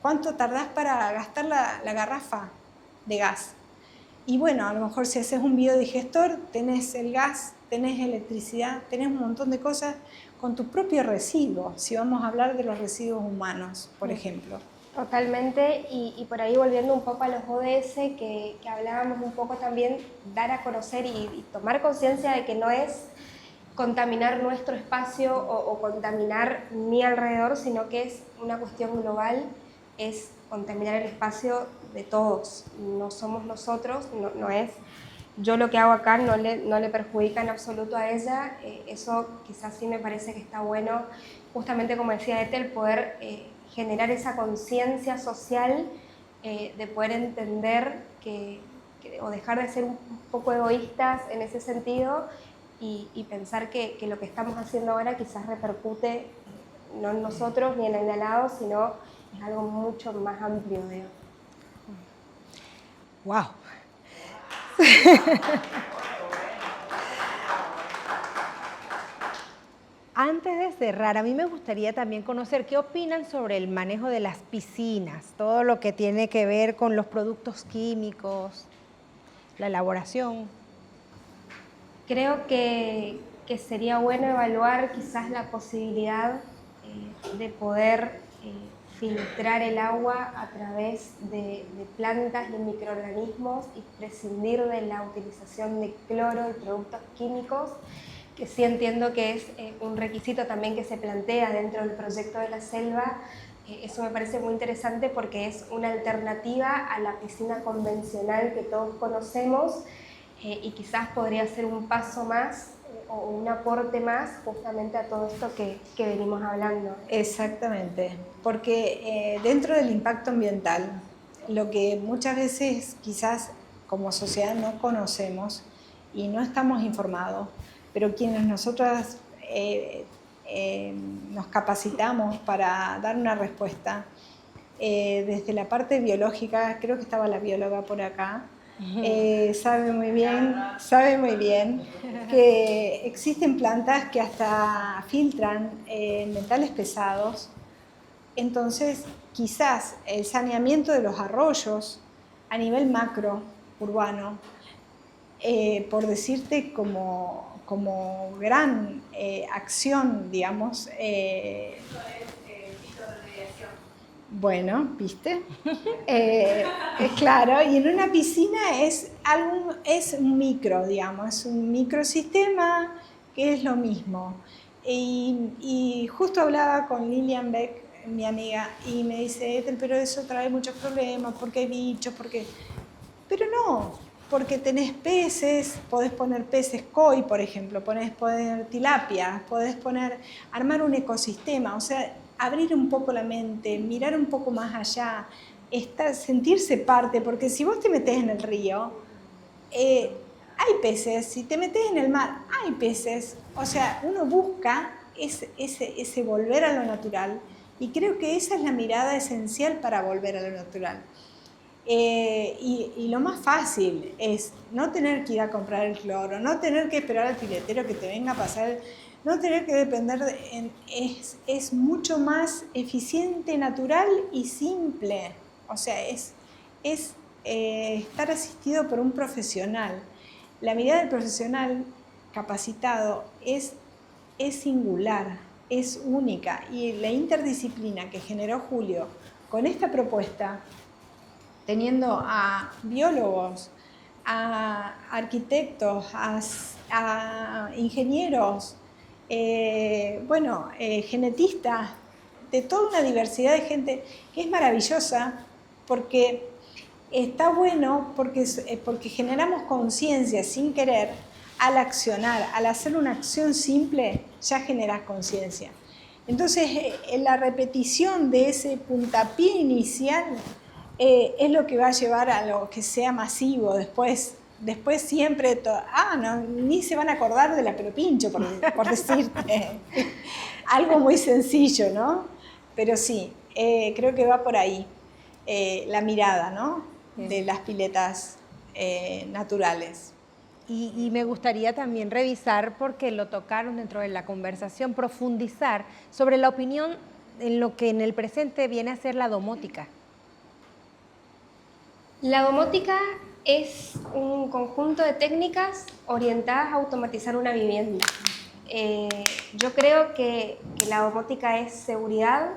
¿Cuánto tardás para gastar la garrafa de gas? Y bueno, a lo mejor si haces un biodigestor, tenés el gas, tenés electricidad, tenés un montón de cosas con tu propio residuo, si vamos a hablar de los residuos humanos, por ejemplo. Totalmente, y por ahí volviendo un poco a los ODS que hablábamos un poco también, dar a conocer y tomar conciencia de que no es contaminar nuestro espacio o contaminar mi alrededor, sino que es una cuestión global, es contaminar el espacio de todos. No somos nosotros, no es yo lo que hago acá, no le perjudica en absoluto a ella. Eso quizás sí me parece que está bueno, justamente como decía Ethel, poder generar esa conciencia social, de poder entender o dejar de ser un poco egoístas en ese sentido, y pensar que lo que estamos haciendo ahora quizás repercute no en nosotros ni en el de al lado, sino es algo mucho más amplio. ¡Wow! Antes de cerrar, a mí me gustaría también conocer qué opinan sobre el manejo de las piscinas, todo lo que tiene que ver con los productos químicos, la elaboración. Creo que sería bueno evaluar quizás la posibilidad de poder filtrar el agua a través de plantas y microorganismos, y prescindir de la utilización de cloro y productos químicos, que sí entiendo que es un requisito también que se plantea dentro del proyecto de la selva. Eso me parece muy interesante porque es una alternativa a la piscina convencional que todos conocemos, y quizás podría ser un paso más o un aporte más justamente a todo esto que venimos hablando. Exactamente, porque dentro del impacto ambiental, lo que muchas veces quizás como sociedad no conocemos y no estamos informados, pero quienes nosotras nos capacitamos para dar una respuesta, desde la parte biológica, creo que estaba la bióloga por acá, sabe muy bien que existen plantas que hasta filtran metales pesados. Entonces, quizás el saneamiento de los arroyos a nivel macro, urbano, por decirte como gran acción, digamos, Bueno, ¿viste? Claro, y en una piscina es un micro, digamos, es un microsistema que es lo mismo. Y justo hablaba con Lilian Beck, mi amiga, y me dice, Ethel, pero eso trae muchos problemas, porque hay bichos, porque... Pero no, porque tenés peces, podés poner peces koi, por ejemplo, podés poner tilapia, podés armar un ecosistema, o sea, abrir un poco la mente, mirar un poco más allá, sentirse parte, porque si vos te metés en el río, hay peces, si te metés en el mar, hay peces, o sea, uno busca ese volver a lo natural, y creo que esa es la mirada esencial para volver a lo natural. Y lo más fácil es no tener que ir a comprar el cloro, no tener que esperar al filetero que te venga a pasar, no tener que depender, es mucho más eficiente, natural y simple. O sea, es estar asistido por un profesional. La mirada del profesional capacitado es singular, es única, y la interdisciplina que generó Julio con esta propuesta, teniendo a biólogos, a arquitectos, a ingenieros, genetistas, de toda una diversidad de gente que es maravillosa, porque está bueno, porque generamos conciencia sin querer. Al accionar, al hacer una acción simple, ya generas conciencia. Entonces, la repetición de ese puntapié inicial es lo que va a llevar a lo que sea masivo. Después siempre, ni se van a acordar de la pelopincho, por decirte. Algo muy sencillo, ¿no? Pero sí, creo que va por ahí la mirada, ¿no? De las piletas naturales. Y me gustaría también revisar, porque lo tocaron dentro de la conversación, profundizar sobre la opinión en lo que en el presente viene a ser la domótica. La domótica es un conjunto de técnicas orientadas a automatizar una vivienda. Yo creo que la domótica es seguridad,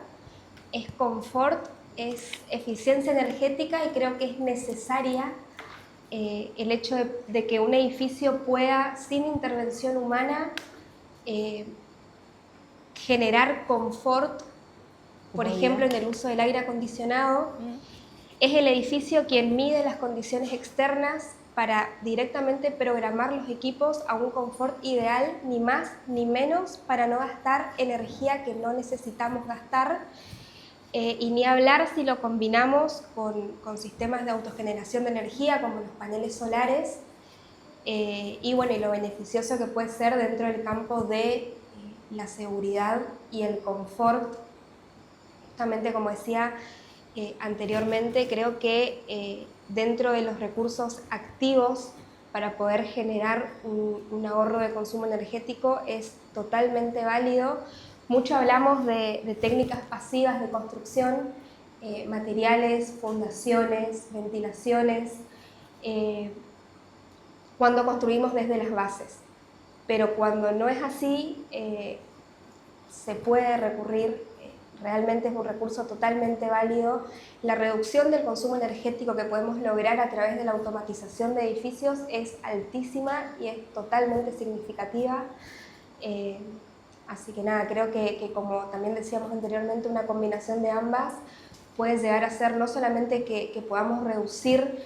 es confort, es eficiencia energética, y creo que es necesaria el hecho de que un edificio pueda, sin intervención humana, generar confort, por ejemplo, en el uso del aire acondicionado. Es el edificio quien mide las condiciones externas para directamente programar los equipos a un confort ideal, ni más ni menos, para no gastar energía que no necesitamos gastar. Y ni hablar si lo combinamos con sistemas de autogeneración de energía, como los paneles solares, y lo beneficioso que puede ser dentro del campo de la seguridad y el confort. Justamente como decía anteriormente, creo que dentro de los recursos activos para poder generar un ahorro de consumo energético es totalmente válido. Mucho hablamos de técnicas pasivas de construcción, materiales, fundaciones, ventilaciones, cuando construimos desde las bases. Pero cuando no es así, se puede recurrir, realmente es un recurso totalmente válido. La reducción del consumo energético que podemos lograr a través de la automatización de edificios es altísima y es totalmente significativa. Así que nada, creo que como también decíamos anteriormente, una combinación de ambas puede llegar a ser no solamente que podamos reducir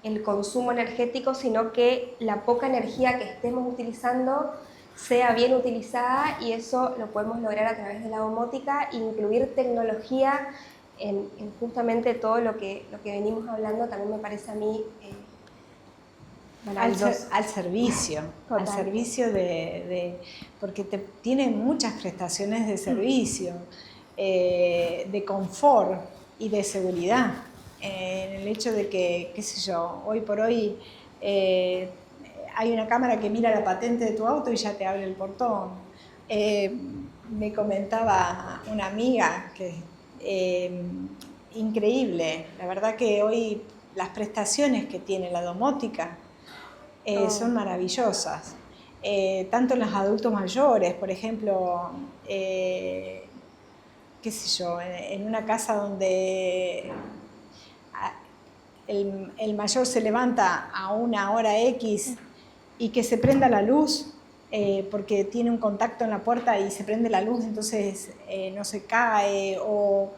el consumo energético, sino que la poca energía que estemos utilizando sea bien utilizada, y eso lo podemos lograr a través de la domótica, incluir tecnología en justamente todo lo que venimos hablando. También me parece a mí al servicio, porque tiene muchas prestaciones de servicio, de confort y de seguridad. En el hecho de que, qué sé yo, hoy por hoy hay una cámara que mira la patente de tu auto y ya te abre el portón. Me comentaba una amiga que increíble, la verdad que hoy las prestaciones que tiene la domótica son maravillosas, tanto en los adultos mayores, por ejemplo, qué qué sé yo, en una casa donde el mayor se levanta a una hora X y que se prenda la luz porque tiene un contacto en la puerta y se prende la luz, entonces no se cae, o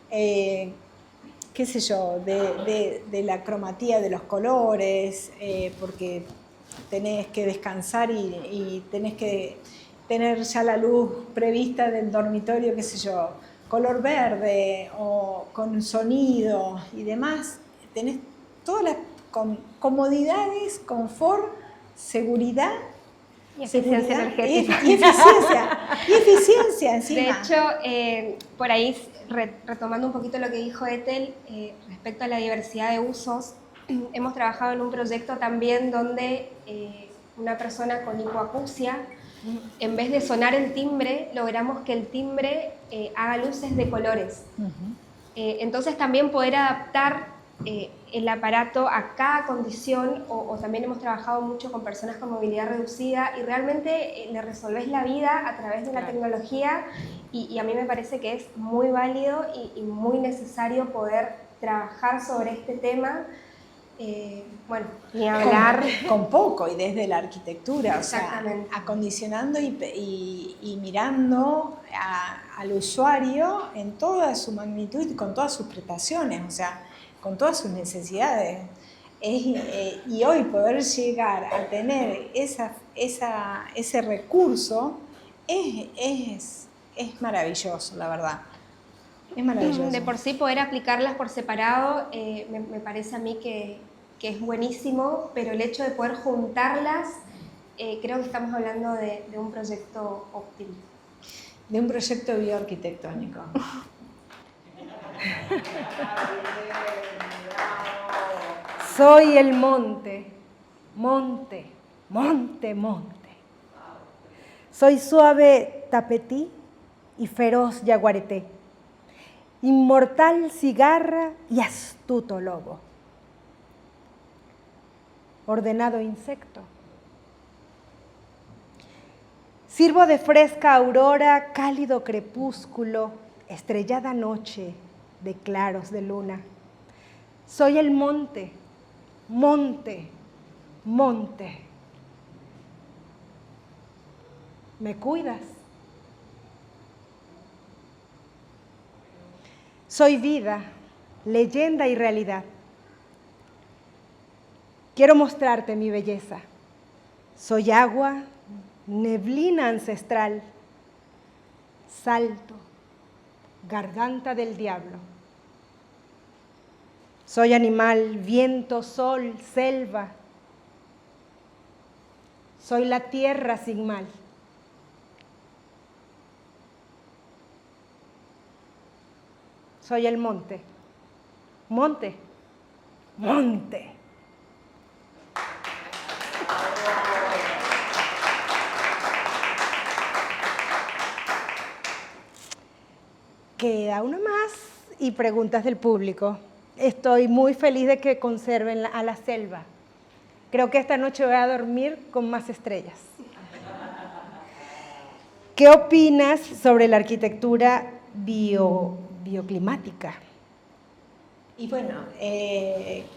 qué sé yo, de la cromatía de los colores, porque tenés que descansar y tenés que tener ya la luz prevista del dormitorio, qué sé yo, color verde o con sonido y demás. Tenés todas las comodidades, confort, seguridad Y eficiencia energética. y eficiencia. Y eficiencia encima. De hecho, por ahí, retomando un poquito lo que dijo Ethel, respecto a la diversidad de usos, hemos trabajado en un proyecto también donde una persona con hipoacusia, en vez de sonar el timbre, logramos que el timbre haga luces de colores. Entonces también poder adaptar el aparato a cada condición, o también hemos trabajado mucho con personas con movilidad reducida y realmente le resolvés la vida a través de la tecnología, y a mí me parece que es muy válido y muy necesario poder trabajar sobre este tema. Bueno, ni hablar. Con poco, y desde la arquitectura, o sea, Exactamente. acondicionando y mirando al usuario en toda su magnitud y con todas sus prestaciones, o sea, con todas sus necesidades. Y hoy poder llegar a tener ese recurso es maravilloso, la verdad. Es maravilloso. De por sí poder aplicarlas por separado me parece a mí que es buenísimo, pero el hecho de poder juntarlas, creo que estamos hablando de un proyecto óptimo. De un proyecto bioarquitectónico. Soy el monte, monte, monte, monte. Soy suave tapetí y feroz yaguareté, inmortal cigarra y astuto lobo, ordenado insecto. Sirvo de fresca aurora, cálido crepúsculo, estrellada noche de claros de luna. Soy el monte, monte, monte. ¿Me cuidas? Soy vida, leyenda y realidad. Quiero mostrarte mi belleza. Soy agua, neblina ancestral, salto, garganta del diablo. Soy animal, viento, sol, selva. Soy la tierra sin mal. Soy el monte, monte, monte. Queda una más y preguntas del público. Estoy muy feliz de que conserven a la selva. Creo que esta noche voy a dormir con más estrellas. ¿Qué opinas sobre la arquitectura bioclimática? Y bueno,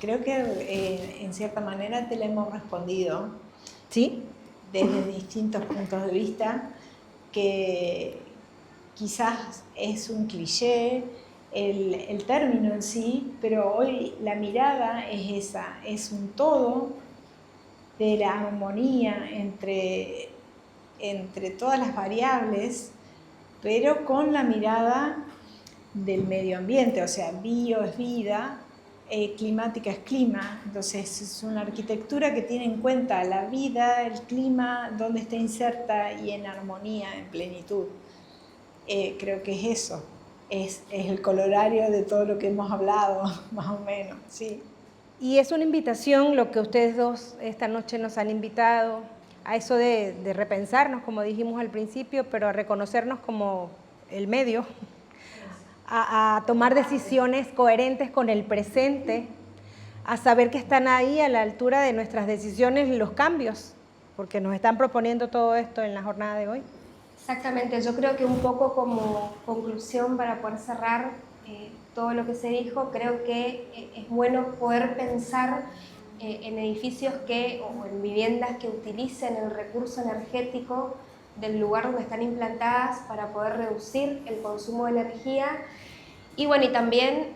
creo que en cierta manera te la hemos respondido, ¿Sí? desde distintos puntos de vista, que quizás es un cliché el término en sí, pero hoy la mirada es esa, es un todo de la armonía entre todas las variables, pero con la mirada del medio ambiente, o sea, bio es vida, climática es clima, entonces es una arquitectura que tiene en cuenta la vida, el clima, dónde está inserta y en armonía, en plenitud. Creo que es eso, es el colorario de todo lo que hemos hablado, más o menos, sí. Y es una invitación, lo que ustedes dos esta noche nos han invitado, a eso de repensarnos, como dijimos al principio, pero a reconocernos como el medio, a tomar decisiones coherentes con el presente, a saber que están ahí a la altura de nuestras decisiones los cambios, porque nos están proponiendo todo esto en la jornada de hoy. Exactamente, yo creo que un poco como conclusión para poder cerrar todo lo que se dijo, creo que es bueno poder pensar en edificios o en viviendas que utilicen el recurso energético del lugar donde están implantadas para poder reducir el consumo de energía y bueno, y también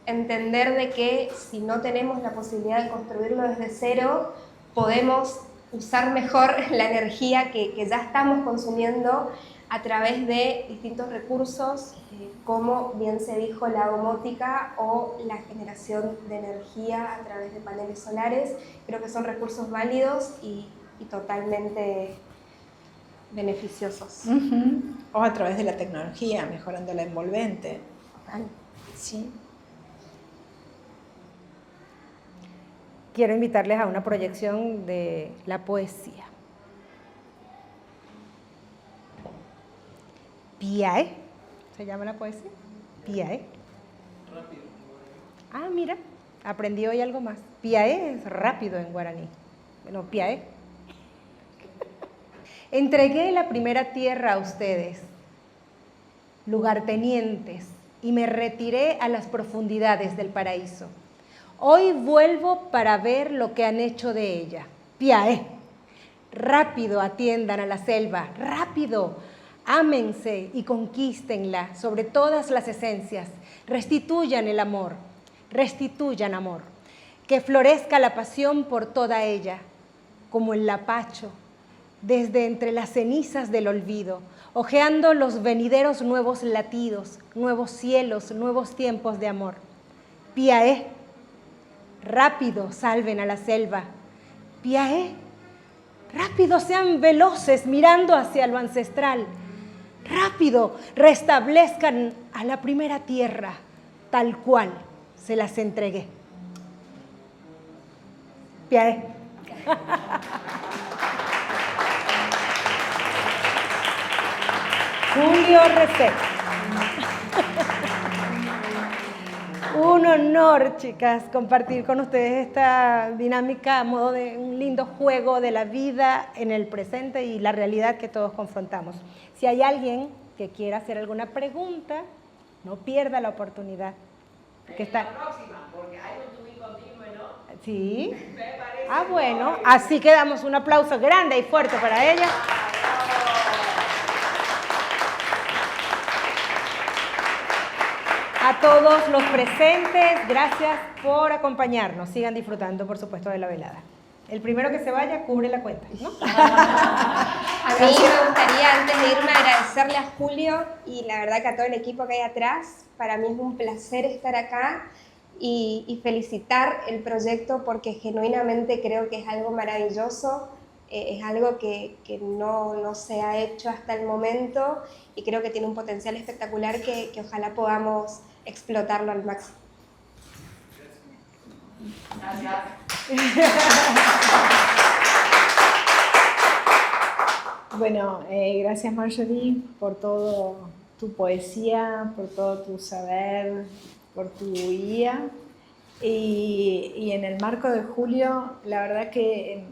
entender de que si no tenemos la posibilidad de construirlo desde cero, podemos usar mejor la energía que ya estamos consumiendo a través de distintos recursos, como bien se dijo la domótica o la generación de energía a través de paneles solares. Creo que son recursos válidos y totalmente beneficiosos. O a través de la tecnología, mejorando la envolvente. Sí. Quiero invitarles a una proyección de la poesía. Piae, ¿se llama la poesía? Piae. Rápido. Ah, mira, aprendí hoy algo más. Piae es rápido en guaraní. Bueno, piae. Entregué la primera tierra a ustedes, lugartenientes, y me retiré a las profundidades del paraíso. Hoy vuelvo para ver lo que han hecho de ella. Piae. Rápido atiendan a la selva, rápido. Ámense y conquístenla sobre todas las esencias. Restituyan el amor, restituyan amor. Que florezca la pasión por toda ella, como el lapacho, desde entre las cenizas del olvido, hojeando los venideros nuevos latidos, nuevos cielos, nuevos tiempos de amor. Piae. Rápido salven a la selva. Piae. Rápido sean veloces mirando hacia lo ancestral. Rápido restablezcan a la primera tierra tal cual se las entregué. Piae. Julio Recet. Un honor, chicas, compartir con ustedes esta dinámica a modo de un lindo juego de la vida en el presente y la realidad que todos confrontamos. Si hay alguien que quiera hacer alguna pregunta, no pierda la oportunidad. Que está... La próxima, porque hay un tubi continuo, ¿no? Sí. Ah, bueno, así que damos un aplauso grande y fuerte para ella. A todos los presentes, gracias por acompañarnos. Sigan disfrutando, por supuesto, de la velada. El primero que se vaya cubre la cuenta, ¿no? A mí me gustaría, antes de irme, agradecerle a Julio y la verdad que a todo el equipo que hay atrás. Para mí es un placer estar acá y felicitar el proyecto porque genuinamente creo que es algo maravilloso. Es algo que no se ha hecho hasta el momento y creo que tiene un potencial espectacular que ojalá podamos explotarlo al máximo. Gracias. Bueno, gracias Marjorie por todo tu poesía, por todo tu saber, por tu guía. Y en el marco de Julio, la verdad que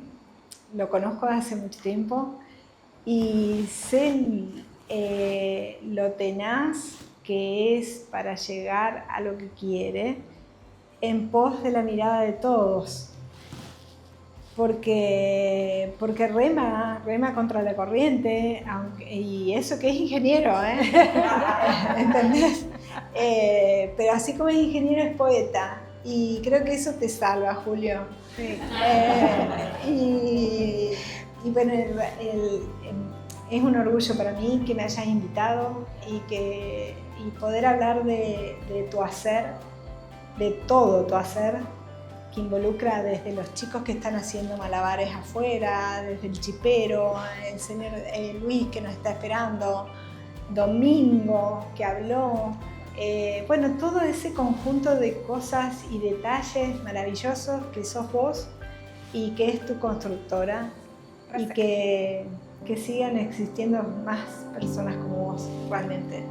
lo conozco desde hace mucho tiempo y sé lo tenaz que es para llegar a lo que quiere en pos de la mirada de todos. Porque rema contra la corriente, y eso que es ingeniero, ¿entendés? Pero así como es ingeniero es poeta, y creo que eso te salva, Julio. Sí. Y bueno, es un orgullo para mí que me hayas invitado y poder hablar de tu hacer, de todo tu hacer, que involucra desde los chicos que están haciendo malabares afuera, desde el chipero, el señor Luis que nos está esperando, Domingo que habló, bueno, todo ese conjunto de cosas y detalles maravillosos que sos vos y que es tu constructora. Perfecto. Y que sigan existiendo más personas como vos, realmente.